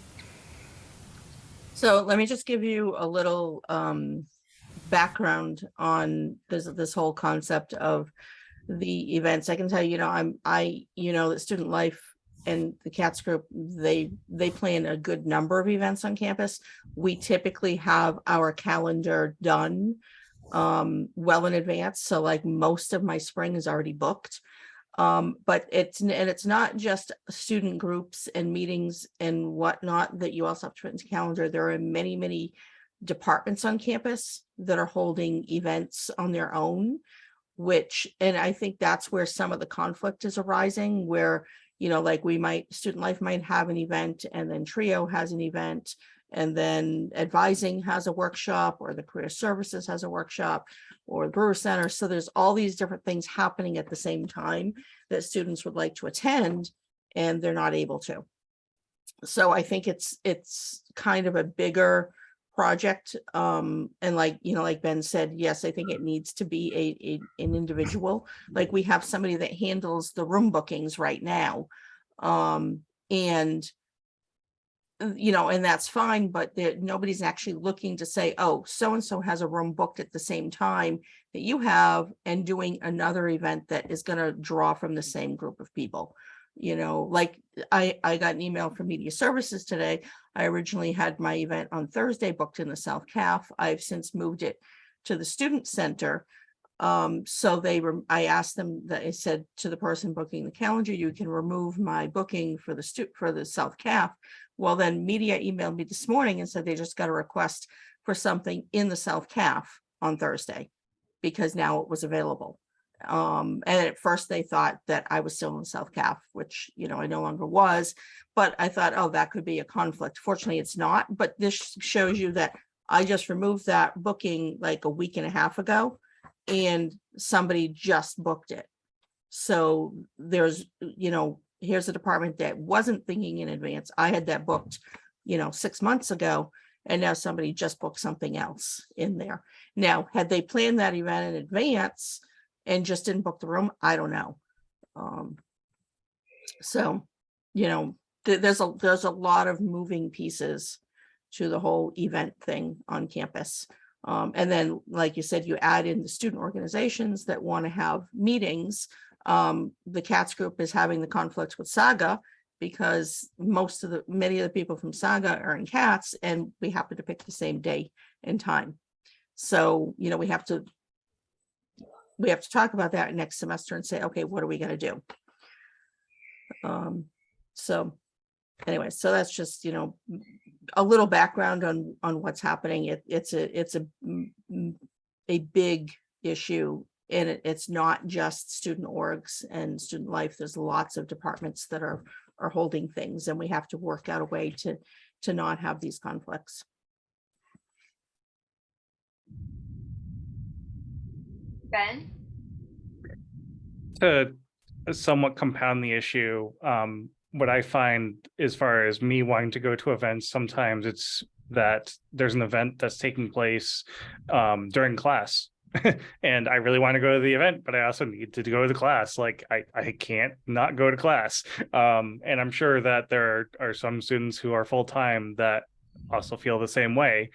So let me just give you a little background on this whole concept of the events. I can tell you, that Student Life and the CATS group, they plan a good number of events on campus. We typically have our calendar done well in advance. So like most of my spring is already booked. But it's not just student groups and meetings and whatnot that you also have to put into calendar. There are many, many departments on campus that are holding events on their own, and I think that's where some of the conflict is arising, where, like Student Life might have an event, and then Trio has an event, and then advising has a workshop, or the career services has a workshop, or the Brewer Center. So there's all these different things happening at the same time that students would like to attend, and they're not able to. So I think it's kind of a bigger project. And like Ben said, yes, I think it needs to be an individual. Like we have somebody that handles the room bookings right now. And that's fine, but nobody's actually looking to say, oh, so-and-so has a room booked at the same time that you have, and doing another event that is going to draw from the same group of people. Like I got an email from Media Services today. I originally had my event on Thursday booked in the South Caf. I've since moved it to the Student Center. So I asked them, that I said to the person booking the calendar, you can remove my booking for the South Caf. Well, then Media emailed me this morning and said they just got a request for something in the South Caf on Thursday, because now it was available. And at first they thought that I was still in South Caf, which, I no longer was, but I thought, oh, that could be a conflict. Fortunately, it's not, but this shows you that I just removed that booking like a week and a half ago, and somebody just booked it. So there's, here's a department that wasn't thinking in advance. I had that booked, 6 months ago, and now somebody just booked something else in there. Now, had they planned that event in advance and just didn't book the room, I don't know. So, there's a lot of moving pieces to the whole event thing on campus. And then, like you said, you add in the student organizations that want to have meetings. The CATS group is having the conflicts with Saga, because many of the people from Saga are in CATS, and we happen to pick the same day and time. So, you know, we have to talk about that next semester and say, okay, what are we going to do? So anyway, so that's just, you know, a little background on what's happening. It's a big issue, and it's not just student orgs and student life. There's lots of departments that are holding things, and we have to work out a way to not have these conflicts. Ben? To somewhat compound the issue, what I find as far as me wanting to go to events, sometimes it's that there's an event that's taking place during class. And I really want to go to the event, but I also need to go to the class. Like I can't not go to class. And I'm sure that there are some students who are full-time that also feel the same way.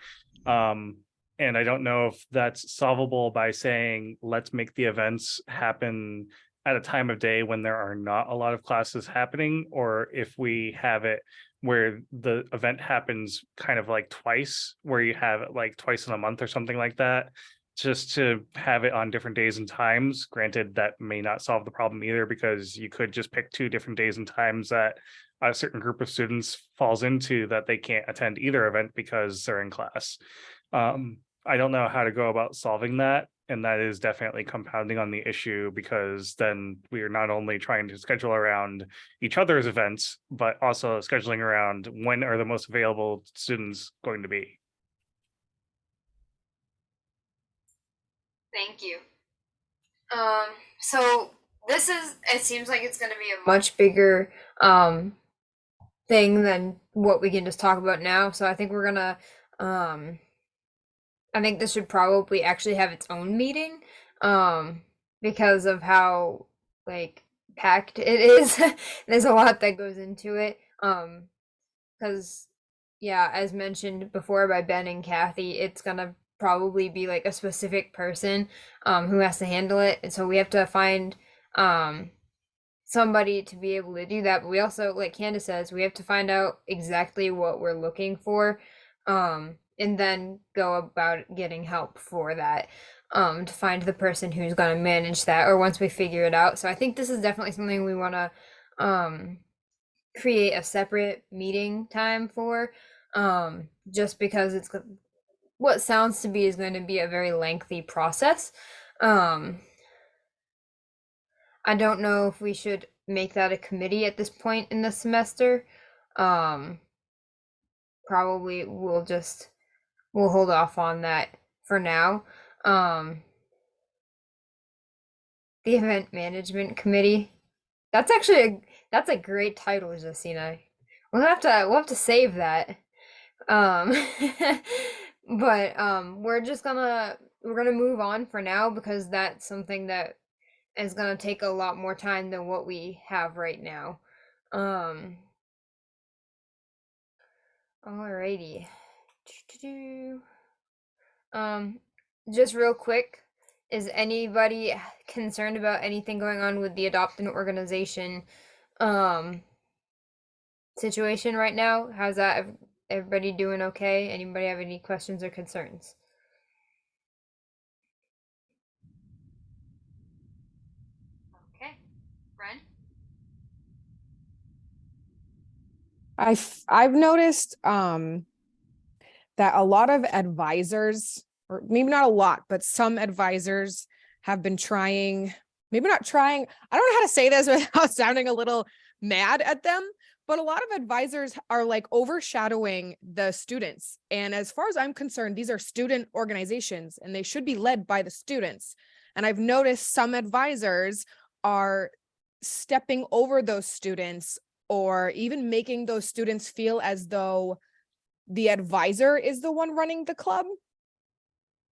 And I don't know if that's solvable by saying, let's make the events happen at a time of day when there are not a lot of classes happening, or if we have it where the event happens kind of like twice, where you have it like twice in a month or something like that, just to have it on different days and times. Granted, that may not solve the problem either, because you could just pick 2 different days and times that a certain group of students falls into that they can't attend either event because they're in class. I don't know how to go about solving that. And that is definitely compounding on the issue, because then we are not only trying to schedule around each other's events, but also scheduling around when are the most available students going to be. Thank you. So it seems like it's going to be a much bigger thing than what we can just talk about now. So I think we're going to I think this should probably actually have its own meeting, because of how like packed it is. There's a lot that goes into it. Because yeah, as mentioned before by Ben and Kathy, it's gonna probably be like a specific person who has to handle it. And so we have to find somebody to be able to do that. But we also, like Candace says, we have to find out exactly what we're looking for. And then go about getting help for that, to find the person who's going to manage that, or once we figure it out. So I think this is definitely something we want to create a separate meeting time for, just because it's what sounds to be is going to be a very lengthy process. I don't know if we should make that a committee at this point in the semester. Probably we'll hold off on that for now. The event management committee. That's actually that's a great title, Justina. We'll have to save that. But we're gonna move on for now, because that's something that is gonna take a lot more time than what we have right now. Alrighty. Just real quick, is anybody concerned about anything going on with the Adopt an Organization situation right now? How's that? Everybody doing okay? Anybody have any questions or concerns? Okay. Bren? I've noticed that a lot of advisors, or maybe not a lot, but some advisors have been trying, maybe not trying, I don't know how to say this without sounding a little mad at them, but a lot of advisors are like overshadowing the students. And as far as I'm concerned, these are student organizations and they should be led by the students. And I've noticed some advisors are stepping over those students, or even making those students feel as though the advisor is the one running the club.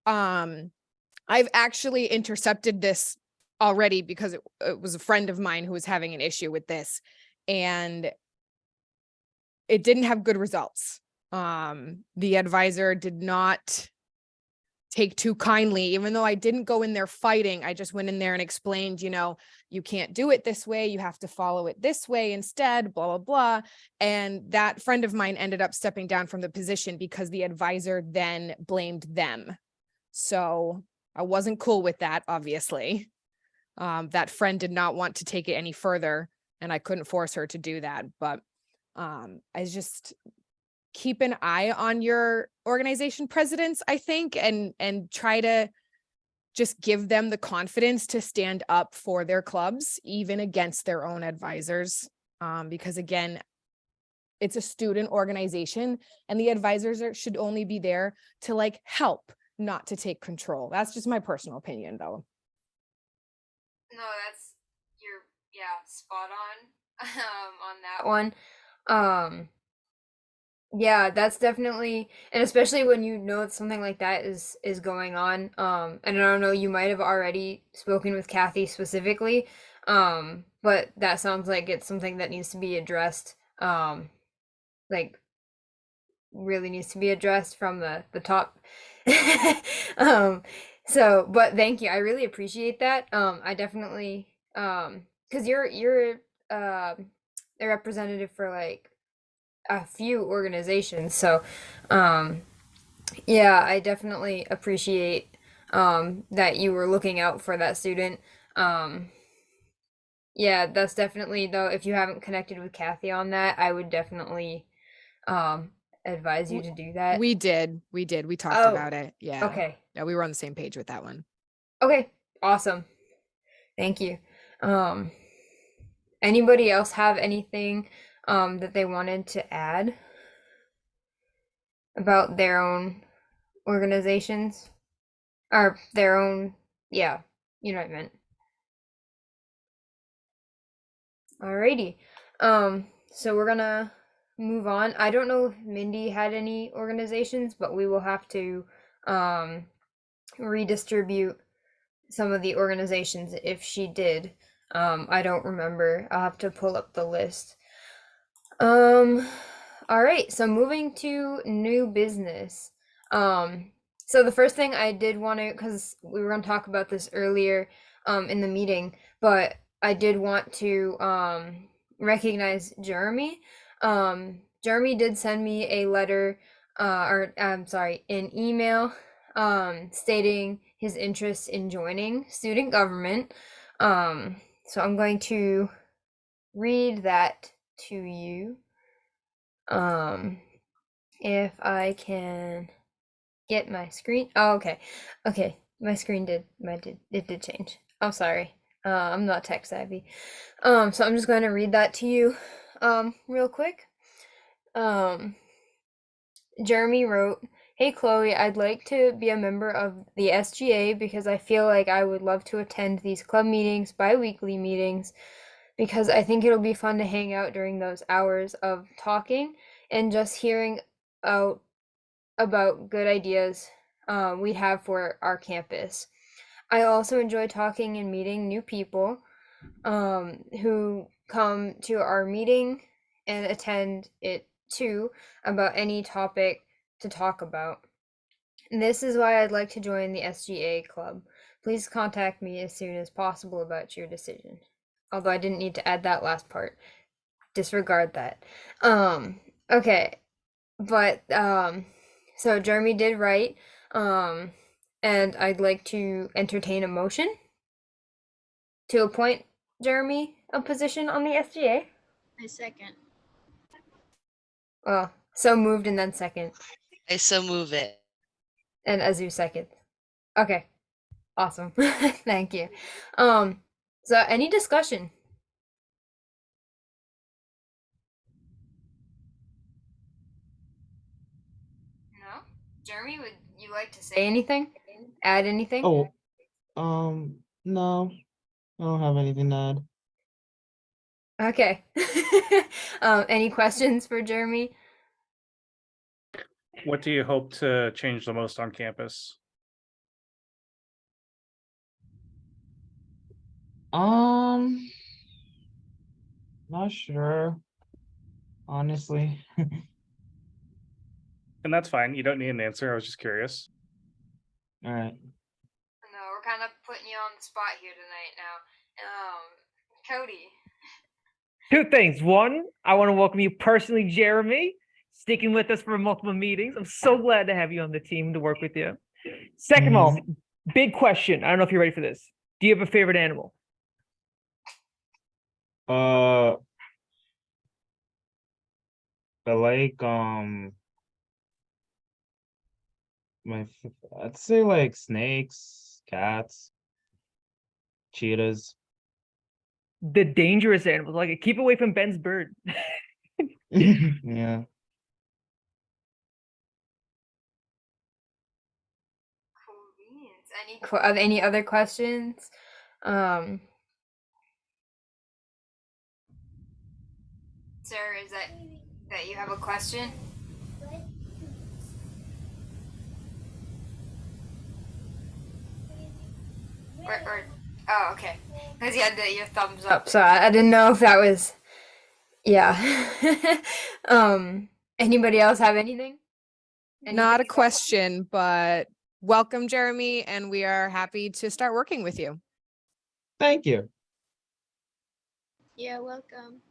I've actually intercepted this already, because it was a friend of mine who was having an issue with this, and it didn't have good results. The advisor did not take too kindly, even though I didn't go in there fighting. I just went in there and explained, you can't do it this way. You have to follow it this way instead, blah, blah, blah. And that friend of mine ended up stepping down from the position because the advisor then blamed them So I wasn't cool with that, obviously. That friend did not want to take it any further, and I couldn't force her to do that. But I just keep an eye on your organization presidents, I think, and try to just give them the confidence to stand up for their clubs, even against their own advisors. Because again, it's a student organization, and the advisors should only be there to like help, not to take control. That's just my personal opinion, though. No, you're spot on on that one. Yeah, that's definitely, and especially when you know that something like that is going on. And I don't know, you might have already spoken with Kathy specifically, but that sounds like it's something that needs to be addressed. Like really needs to be addressed from the top. So, but thank you. I really appreciate that. I definitely, because you're a representative for like a few organizations. So, yeah, I definitely appreciate that you were looking out for that student. Yeah, that's definitely though, if you haven't connected with Kathy on that, I would definitely advise you to do that. We did. We talked Oh, about it. Yeah. Okay. Yeah, we were on the same page with that one. Okay. Awesome. Thank you. Anybody else have anything that they wanted to add about their own organizations or their own, yeah, you know what I meant. Alrighty. So we're gonna move on. I don't know if Mindy had any organizations, but we will have to redistribute some of the organizations if she did. I don't remember. I'll have to pull up the list. All right, so moving to new business. So the first thing I did want to, because we were going to talk about this earlier in the meeting, but I did want to recognize Jeremy. Jeremy did send me a letter, or I'm sorry, an email stating his interest in joining student government. So I'm going to read that to you. If I can get my screen. Oh, okay. Okay, my screen did change. I'm sorry. I'm not tech savvy. So I'm just going to read that to you real quick. Jeremy wrote, "Hey Chloe, I'd like to be a member of the SGA because I feel like I would love to attend these club meetings, bi-weekly meetings, because I think it'll be fun to hang out during those hours of talking and just hearing out about good ideas we have for our campus. I also enjoy talking and meeting new people who come to our meeting and attend it too about any topic to talk about. And this is why I'd like to join the SGA club. Please contact me as soon as possible about your decision." Although I didn't need to add that last part. Disregard that. Okay. But so Jeremy did write, and I'd like to entertain a motion to appoint Jeremy a position on the SGA. I second. Well, so moved and then second, I so move it. and Azu second. Okay, awesome. Thank you. So any discussion? No? Jeremy, would you like to say anything? Add anything? Oh, no, I don't have anything to add. Okay. Any questions for Jeremy? What do you hope to change the most on campus? Not sure, honestly. And that's fine. You don't need an answer. I was just curious. All right. No, we're kind of putting you on the spot here tonight now. Cody. Two things. One, I want to welcome you personally, Jeremy, sticking with us for multiple meetings. I'm so glad to have you on the team to work with you. Second of all, big question. I don't know if you're ready for this. Do you have a favorite animal? I like I'd say like snakes, cats, cheetahs. The dangerous animals. Like, keep away from Ben's bird. Yeah. Convenience. Any other questions? Sarah, is that you have a question? Or oh, okay. Because you had your thumbs up, so I didn't know if that was yeah. Anybody else have anything? Not a Anything? question, but welcome, Jeremy, and we are happy to start working with you. Thank you. Yeah, welcome.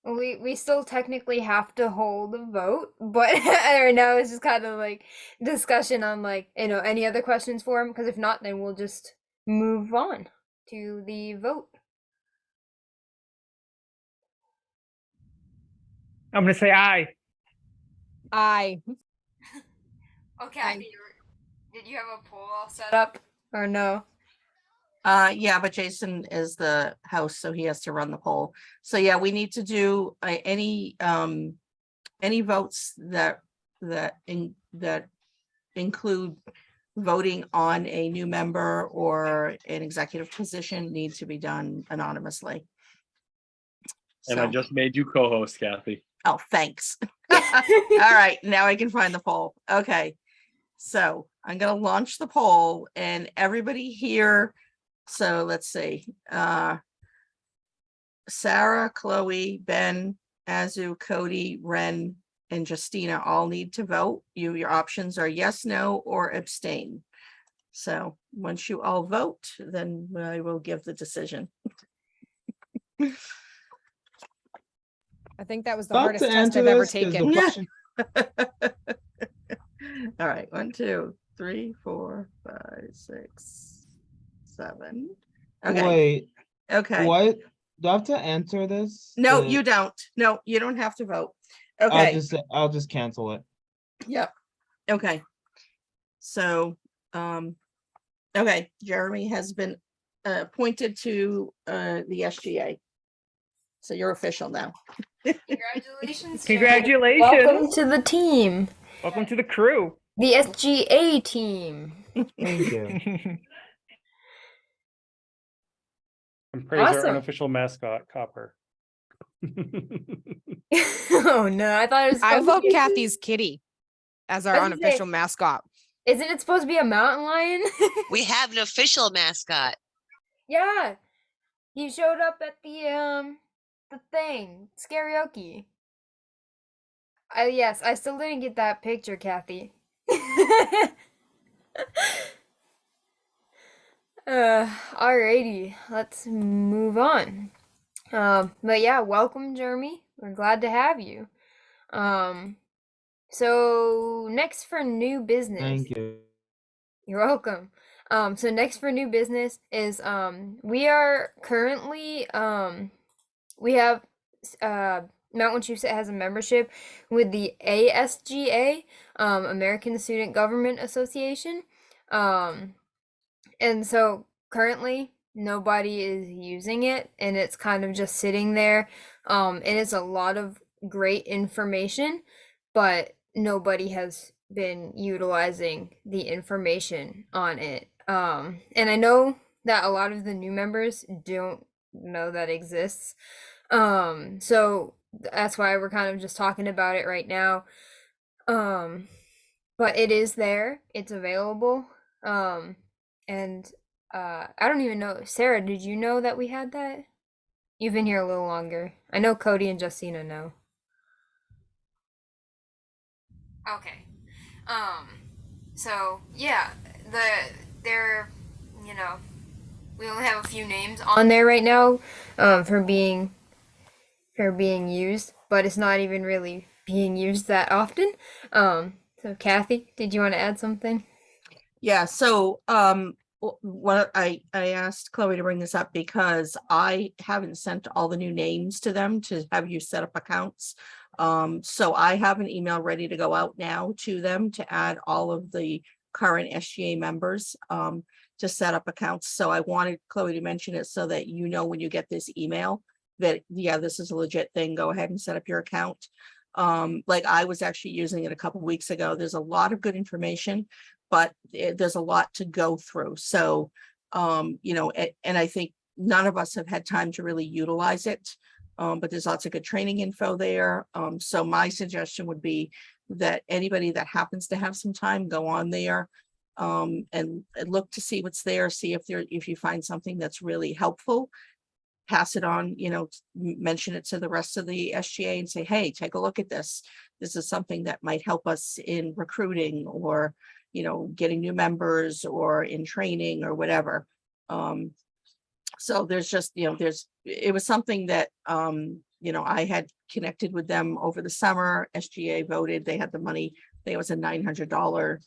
We still technically have to hold a vote, but right now it's just kind of like discussion on like, any other questions for him, because if not, then we'll just move on to the vote. I'm gonna say aye. Aye. Okay, did you have a poll all set up or no? Yeah, but Jason is the host, so he has to run the poll. So yeah, we need to do any votes that include voting on a new member or an executive position need to be done anonymously. And I So, just made you co-host, Kathy. oh, thanks. All right, now I can find the poll. Okay. So I'm gonna launch the poll and everybody here. So let's see, Sarah, Chloe, Ben, Azu, Cody, Ren, and Justina all need to vote. Your options are yes, no, or abstain. So once you all vote, then I will give the decision. I think that was the About hardest to test answer I've ever this, 'cause the taken. question- All right, 1, 2, 3, 4, 5, 6, 7. Okay, Wait, okay. what? Do I have to answer this? No, The- you don't. No, you don't have to vote. I'll Okay, just cancel it. yep. Okay. So, okay, Jeremy has been appointed to the SGA. So you're official now. Congratulations, Jeremy. Congratulations. Welcome to the team, Welcome to the crew. the SGA team. Thank you. And praise our Awesome. unofficial mascot, Copper. Oh no, I thought it was. I supposed to vote be- Kathy's kitty as our I was gonna say- unofficial mascot. Isn't it supposed to be a mountain lion? We have an official mascot. Yeah, he showed up at the thing, it's karaoke. Yes, I still didn't get that picture, Kathy. Alrighty, let's move on. But yeah, welcome, Jeremy. We're glad to have you. So next for new business. Thank you. You're welcome. So next for new business is we are currently we have Mount Wachusett has a membership with the ASGA, American Student Government Association. And so currently nobody is using it and it's kind of just sitting there. It is a lot of great information, but nobody has been utilizing the information on it. And I know that a lot of the new members don't know that exists. So that's why we're kind of just talking about it right now. But it is there, it's available. And I don't even know, Sarah, did you know that we had that? You've been here a little longer. I know Cody and Justina know. Okay. So yeah, they're we only have a few names on there right now, for being used, but it's not even really being used that often. So Kathy, did you want to add something? Yeah, so what I asked Chloe to bring this up because I haven't sent all the new names to them to have you set up accounts. So I have an email ready to go out now to them to add all of the current SGA members to set up accounts. So I wanted Chloe to mention it so that you know when you get this email that, yeah, this is a legit thing. Go ahead and set up your account. Like I was actually using it a couple weeks ago. There's a lot of good information, but there's a lot to go through. So, you know, and I think none of us have had time to really utilize it. But there's lots of good training info there. So my suggestion would be that anybody that happens to have some time, go on there and look to see what's there, see if you find something that's really helpful, pass it on, you know, mention it to the rest of the SGA and say, hey, take a look at this. This is something that might help us in recruiting or, you know, getting new members or in training or whatever. So there's just, you know, it was something that, you know, I had connected with them over the summer. SGA voted, they had the money. It was a $900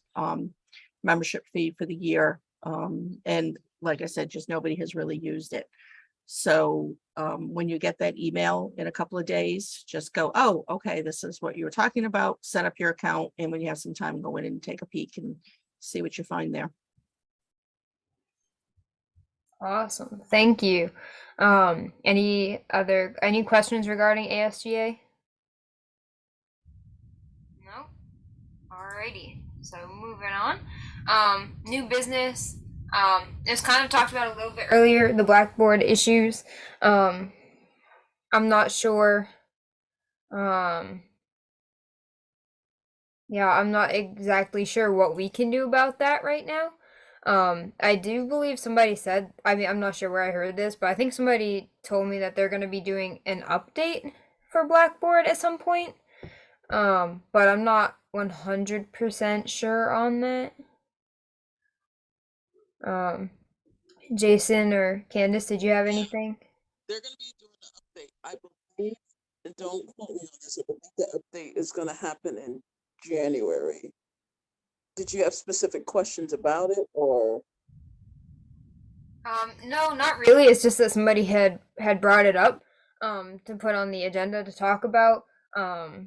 membership fee for the year. And like I said, just nobody has really used it. So when you get that email in a couple of days, just go, oh, okay, this is what you were talking about. Set up your account. And when you have some time, go in and take a peek and see what you find there. Awesome. Thank you. Any questions regarding ASGA? No? Alrighty. So moving on. New business. It's kind of talked about a little bit earlier, the Blackboard issues. I'm not sure. Yeah, I'm not exactly sure what we can do about that right now. I do believe somebody said, I mean, I'm not sure where I heard this, but I think somebody told me that they're going to be doing an update for Blackboard at some point. But I'm not 100% sure on that. Jason or Candace, did you have anything? They're going to be doing an update, I believe, and don't quote me on this, I believe the update is going to happen in January. Did you have specific questions about it or? No, not really. It's just that somebody had brought it up to put on the agenda to talk about. So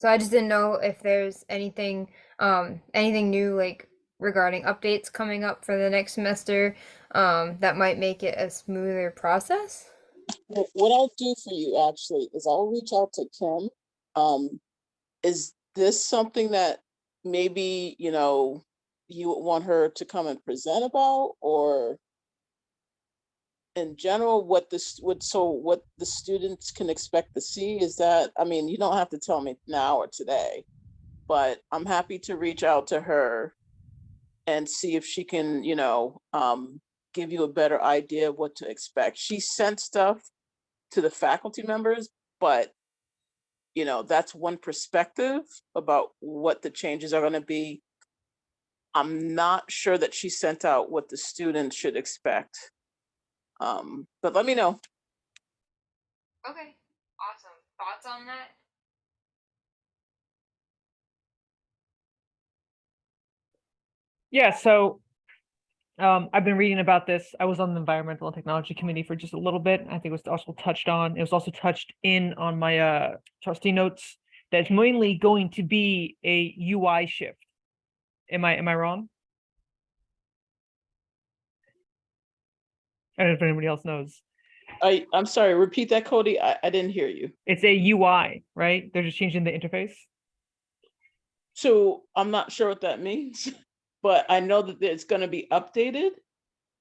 I just didn't know if there's anything new like regarding updates coming up for the next semester that might make it a smoother process. What I'll do for you actually is I'll reach out to Kim. Is this something that maybe, you know, you would want her to come and present about, or in general, what the students can expect to see? Is that, I mean, you don't have to tell me now or today, but I'm happy to reach out to her and see if she can, you know, give you a better idea of what to expect. She sent stuff to the faculty members, but you know, that's one perspective about what the changes are going to be. I'm not sure that she sent out what the students should expect. But let me know. Okay, awesome. Thoughts on that? Yeah, so I've been reading about this. I was on the environmental and technology committee for just a little bit. I think it was also touched on. It was also touched in on my trustee notes that it's mainly going to be a UI shift. Am I wrong? I don't know if anybody else knows. I'm sorry, repeat that, Cody. I didn't hear you. It's a UI, right? They're just changing the interface. So I'm not sure what that means, but I know that it's going to be updated.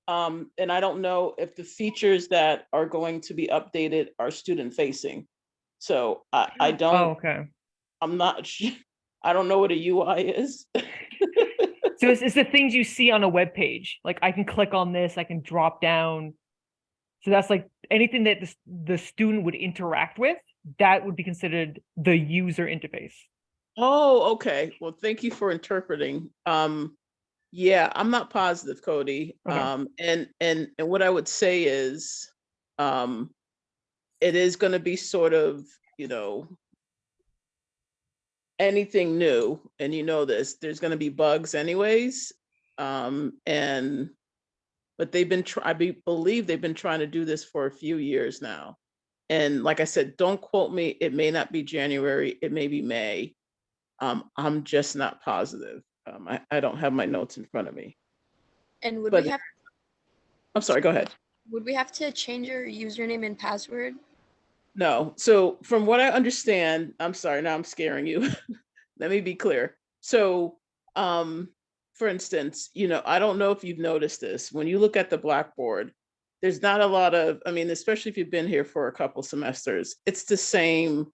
And I don't know if the features that are going to be updated are student facing. So I don't. Oh, okay. I'm not sure. I don't know what a UI is. So it's the things you see on a web page. Like I can click on this, I can drop down. So that's like anything that the student would interact with, that would be considered the user interface. Oh, okay. Well, thank you for interpreting. Yeah, I'm not positive, Cody. Okay. And what I would say is, it is going to be sort of, you know, anything new, and you know this, there's going to be bugs anyways. But they've been believe they've been trying to do this for a few years now. And like I said, don't quote me. It may not be January. It may be May. I'm just not positive. I don't have my notes in front of me. And would But we have I'm sorry, go ahead. would we have to change your username and password? No. So from what I understand, I'm sorry, now I'm scaring you. Let me be clear. So, for instance, I don't know if you've noticed this. When you look at the Blackboard, there's not a lot of, I mean, especially if you've been here for a couple semesters, it's the same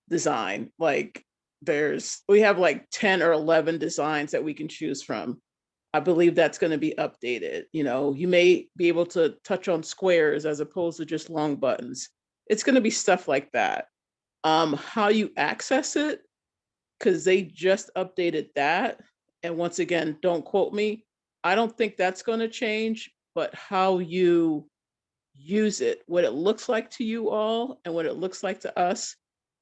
design. Like we have like 10 or 11 designs that we can choose from. I believe that's going to be updated. You may be able to touch on squares as opposed to just long buttons. It's going to be stuff like that. How you access it, because they just updated that. And once again, don't quote me. I don't think that's going to change, but how you use it, what it looks like to you all and what it looks like to us,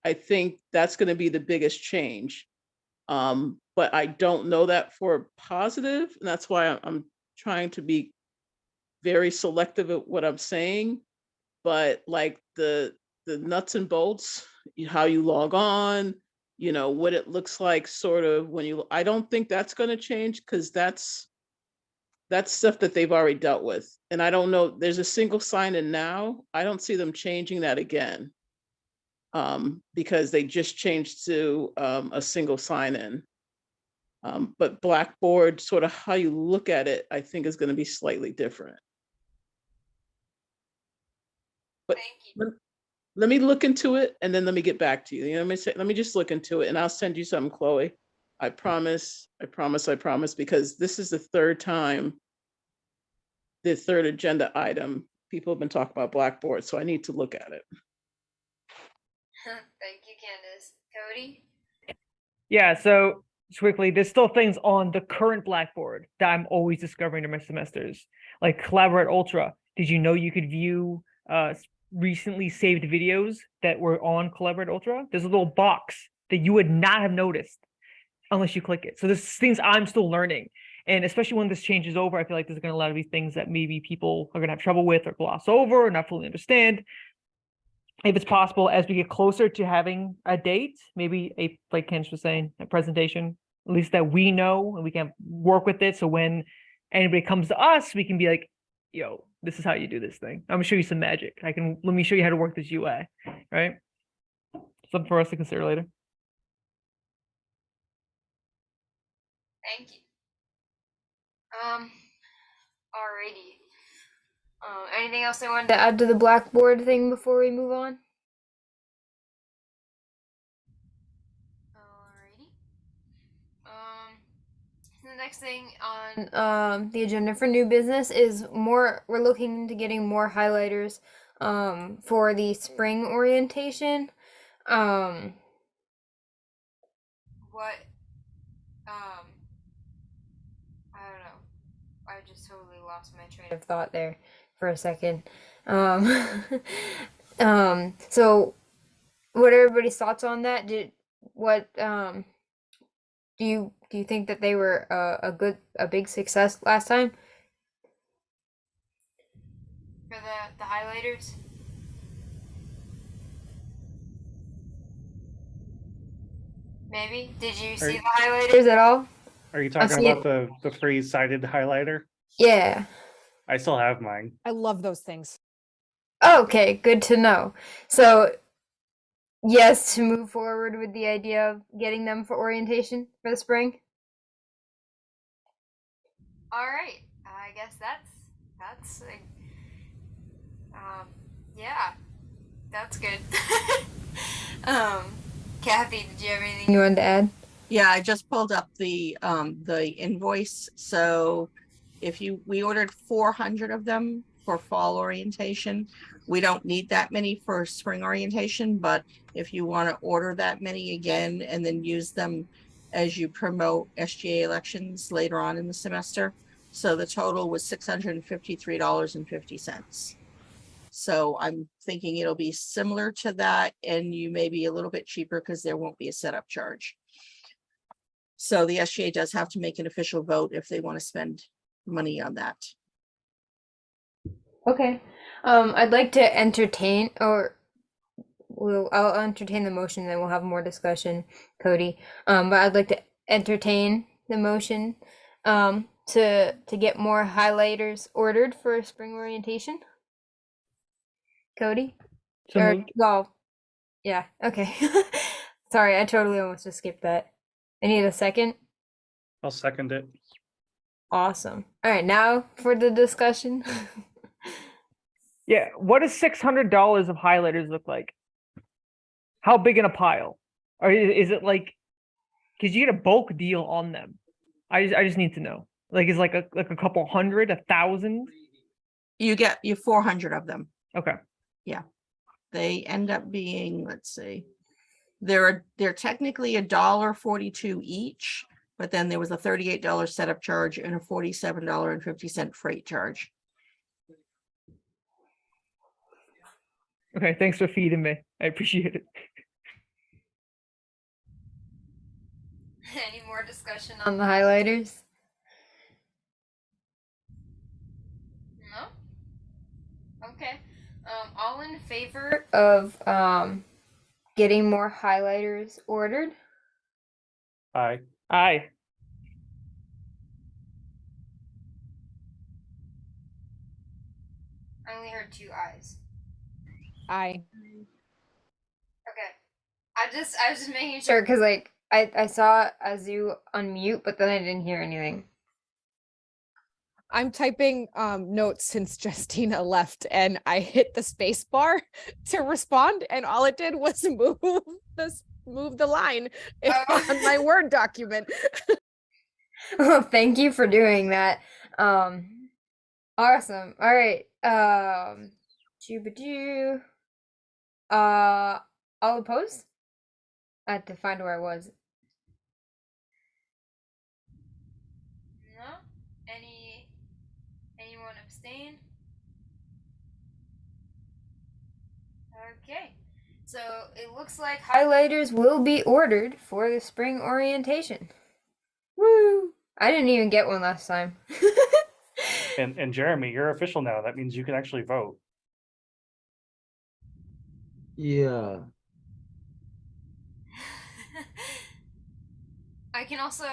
I think that's going to be the biggest change. But I don't know that for positive, and that's why I'm trying to be very selective at what I'm saying. But like the nuts and bolts, how you log on, what it looks like sort of I don't think that's going to change, because that's stuff that they've already dealt with. And I don't know, there's a single sign-in now. I don't see them changing that again, because they just changed to a single sign-in. But Blackboard, sort of how you look at it, I think is going to be slightly different. But let me look into it, and then let me get back to you. Let me just look into it, and I'll send you something, Chloe. I promise, because this is the third agenda item. People have been talking about Blackboard, so I need to look at it. Thank you, Candace. Cody? Yeah, so just quickly, there's still things on the current Blackboard that I'm always discovering in my semesters, like Collaborate Ultra. Did you know you could view recently saved videos that were on Collaborate Ultra? There's a little box that you would not have noticed unless you click it. So there's things I'm still learning. And especially when this changes over, I feel like there's going to a lot of these things that maybe people are going to have trouble with or gloss over or not fully understand. If it's possible, as we get closer to having a date, maybe like Ken was saying, a presentation, at least that we know and we can work with it. So when anybody comes to us, we can be like, yo, this is how you do this thing. I'm gonna show you some magic. Let me show you how to work this UI, right? Something for us to consider later. Thank you. Alrighty. Anything else I wanted to add to the Blackboard thing before we move on? Alrighty. So the next thing on the agenda for new business is we're looking into getting more highlighters for the spring orientation. I don't know. I just totally lost my train of thought there for a second. So what are everybody's thoughts on that? Do you think that they were a big success last time for the highlighters? Maybe. Did you see the highlighters at all? Are you talking about the three-sided highlighter? Yeah. I still have mine. I love those things. Okay, good to know. So, yes, to move forward with the idea of getting them for orientation for the spring. All right, I guess that's yeah, that's good. Kathy, did you have anything you wanted to add? Yeah, I just pulled up the invoice. So we ordered 400 of them for fall orientation. We don't need that many for spring orientation, but if you want to order that many again and then use them as you promote SGA elections later on in the semester. So the total was $653.50. So I'm thinking it'll be similar to that, and you may be a little bit cheaper because there won't be a setup charge. So the SGA does have to make an official vote if they want to spend money on that. Okay. I'd like to entertain, or I'll entertain the motion, then we'll have more discussion, Cody. But I'd like to entertain the motion, to get more highlighters ordered for spring orientation. Cody? So Or, moved. well, yeah, okay. Sorry, I totally almost just skipped that. I need a second. I'll second it. Awesome. All right, now for the discussion. Yeah, what does $600 of highlighters look like? How big in a pile? Or is it like, because you get a bulk deal on them? I just need to know. Like, is like a couple hundred, 1,000? You get 400 of them. Okay. They end up being, let's see, they're technically $1.42 each, but then there was a $38 setup charge and a $47.50 freight charge. Okay, thanks for feeding me. I appreciate it. Any more discussion on the highlighters? No? Okay. All in favor of getting more highlighters ordered? Aye. Aye. I only heard 2 ayes. I Okay. I was just making sure because like I saw Azu unmute, but then I didn't hear anything. I'm typing notes since Justina left, and I hit the space bar to respond, and all it did was move the line on my Word document. Well, thank you for doing that. Awesome. All right. Chubadoo. All opposed? I had to find where I was. No? Anyone abstain? Okay. So it looks like highlighters will be ordered for the spring orientation. Woo! I didn't even get one last time. And Jeremy, you're official now. That means you can actually vote. Yeah. I can also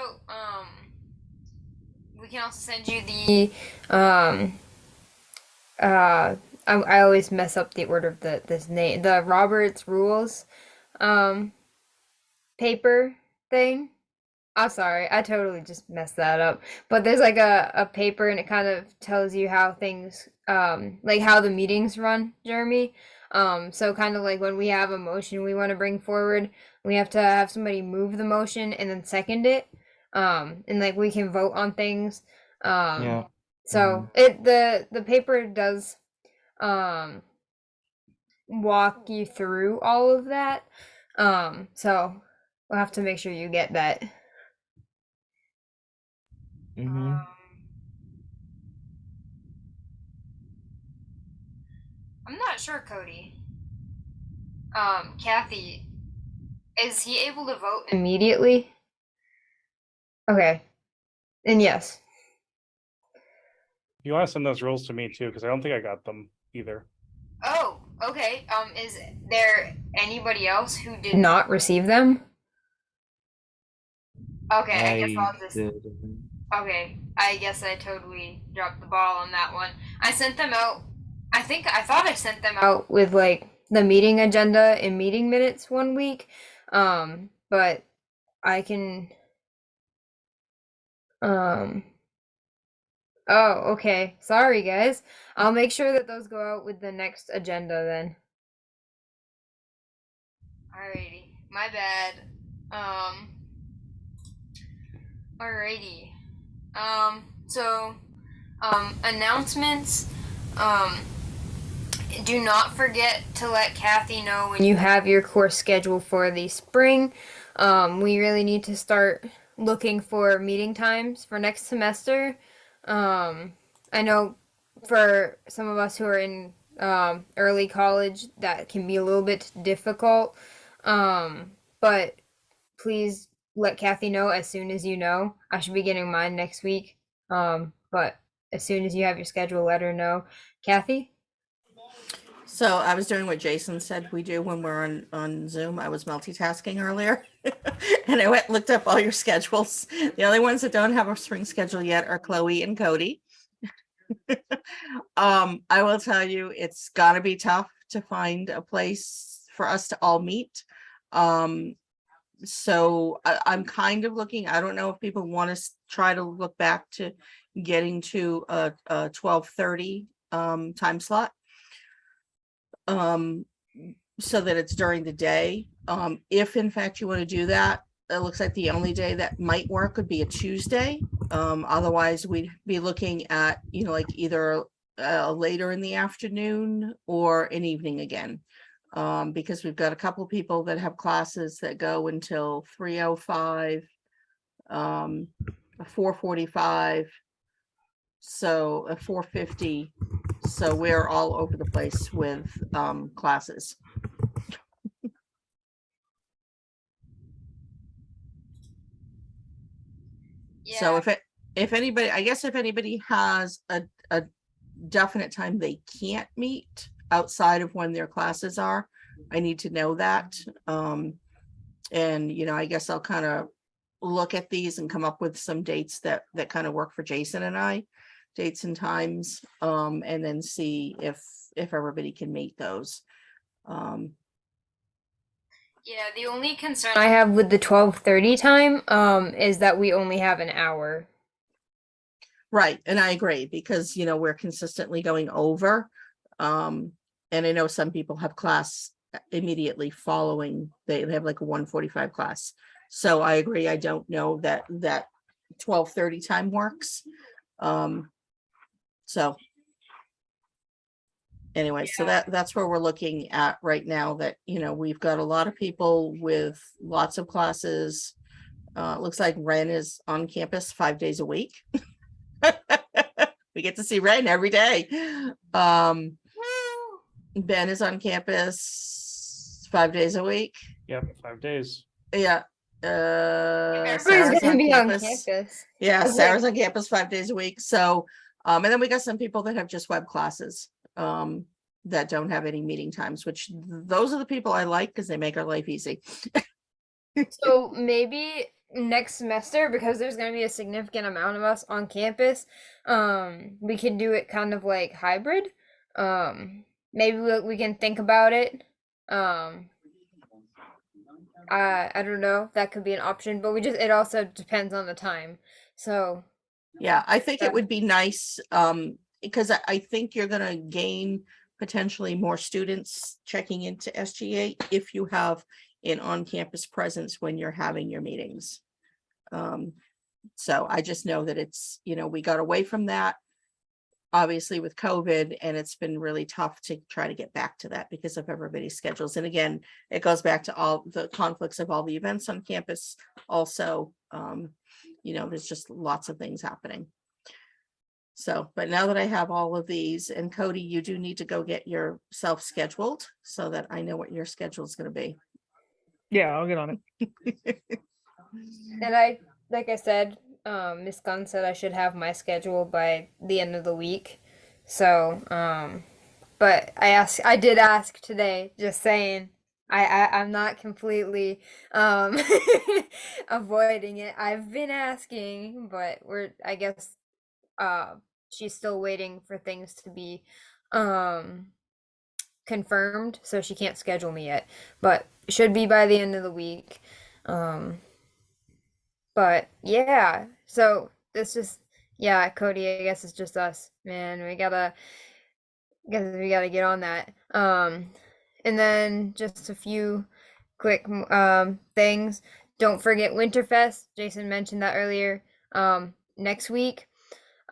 we can also send you the I always mess up the order of this name, the Robert's Rules paper thing. I'm sorry, I totally just messed that up. But there's like a paper, and it kind of tells you how things like how the meetings run, Jeremy. So kind of like when we have a motion we want to bring forward, we have to have somebody move the motion and then second it. And like we can vote on things. Yeah. So the paper does walk you through all of that. So we'll have to make sure you get that. Mm-hmm. I'm not sure, Cody. Kathy, is he able to vote immediately? Okay. And yes. You want to send those rules to me too, because I don't think I got them either. Oh, okay. Is there anybody else who did not receive them? Okay, I guess I'll just. did. Okay, I guess I totally dropped the ball on that one. I sent them out. I thought I sent them out with like the meeting agenda and meeting minutes one week. But I can. Oh, okay. Sorry, guys. I'll make sure that those go out with the next agenda then. Alrighty. My bad. Alrighty. So, announcements. Do not forget to let Kathy know when you have your course schedule for the spring. We really need to start looking for meeting times for next semester. I know for some of us who are in early college, that can be a little bit difficult. But please let Kathy know as soon as you know. I should be getting mine next week. But as soon as you have your schedule, let her know. Kathy? So I was doing what Jason said we do when we're on Zoom. I was multitasking earlier. And I went and looked up all your schedules. The only ones that don't have a spring schedule yet are Chloe and Cody. I will tell you, it's gotta be tough to find a place for us to all meet. So I'm kind of looking, I don't know if people want to try to look back to getting to a 12:30 time slot. So that it's during the day. If in fact you want to do that, it looks like the only day that might work would be a Tuesday. Otherwise we'd be looking at, like either later in the afternoon or an evening again. Because we've got a couple people that have classes that go until 3:05, 4:45, so 4:50. So we're all over the place with classes. So if anybody, I guess if anybody has a definite time they can't meet outside of when their classes are, I need to know that. And I guess I'll kind of look at these and come up with some dates that kind of work for Jason and I, dates and times, and then see if everybody can meet those. Yeah, the only concern I have with the 12:30 time is that we only have an hour. Right, and I agree because we're consistently going over. And I know some people have class immediately following, they have like a 1:45 class. So I agree, I don't know that 12:30 time works. So anyway, so that's where we're looking at right now, that we've got a lot of people with lots of classes. Looks like Ren is on campus 5 days a week. We get to see Ren every day. Ben is on campus 5 days a week. Yep, 5 days. Yeah. Everybody's Sarah's gonna on be on campus. campus. Yeah, I was Sarah's like, on campus 5 days a week. So, and then we got some people that have just web classes that don't have any meeting times, which those are the people I like because they make our life easy. so maybe next semester, because there's gonna be a significant amount of us on campus, we could do it kind of like hybrid. Maybe we can think about it. I don't know. That could be an option, but it also depends on the time. So Yeah, I think it would be nice, because I think you're gonna gain potentially more students checking into SGA if you have an on-campus presence when you're having your meetings. So I just know that it's, we got away from that, obviously with COVID, and it's been really tough to try to get back to that because of everybody's schedules. And again, it goes back to all the conflicts of all the events on campus also. There's just lots of things happening. So, but now that I have all of these, and Cody, you do need to go get yourself scheduled so that I know what your schedule is going to be. Yeah, I'll get on it. And like I said, Miss Gunn said I should have my schedule by the end of the week. So, but I did ask today, just saying. I'm not completely avoiding it. I've been asking, but I guess she's still waiting for things to be confirmed, so she can't schedule me yet. But should be by the end of the week. But yeah, so this just yeah, Cody, I guess it's just us, man. Guess we gotta get on that. And then just a few quick things. Don't forget Winterfest. Jason mentioned that earlier. Next week.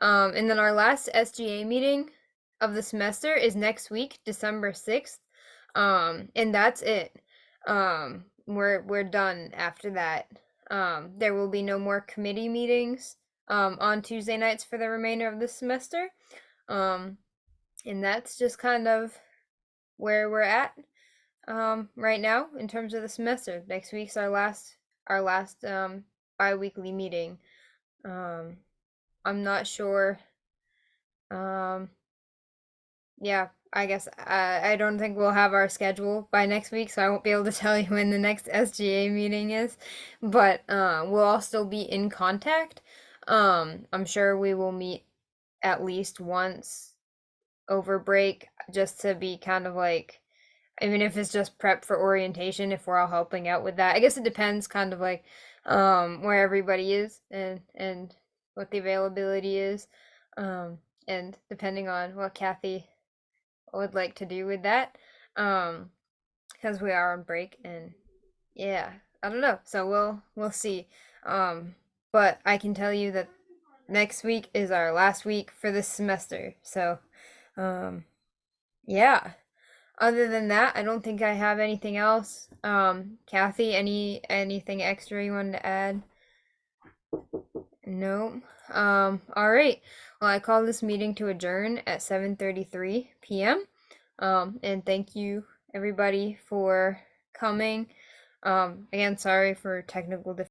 And then our last SGA meeting of the semester is next week, December 6th. And that's it. We're done after that. There will be no more committee meetings on Tuesday nights for the remainder of the semester. And that's just kind of where we're at right now in terms of the semester. Next week's our last bi-weekly meeting. I'm not sure. Yeah, I guess I don't think we'll have our schedule by next week, so I won't be able to tell you when the next SGA meeting is. But we'll all still be in contact. I'm sure we will meet at least once over break just to be kind of like, even if it's just prep for orientation, if we're all helping out with that. I guess it depends kind of like where everybody is and what the availability is. And depending on what Kathy would like to do with that. Because we are on break and yeah, I don't know. So we'll see. But I can tell you that next week is our last week for this semester. So yeah. Other than that, I don't think I have anything else. Kathy, anything extra you wanted to add? No. All right. Well, I call this meeting to adjourn at 7:33 p.m. And thank you everybody for coming. Again, sorry for technical difficulties.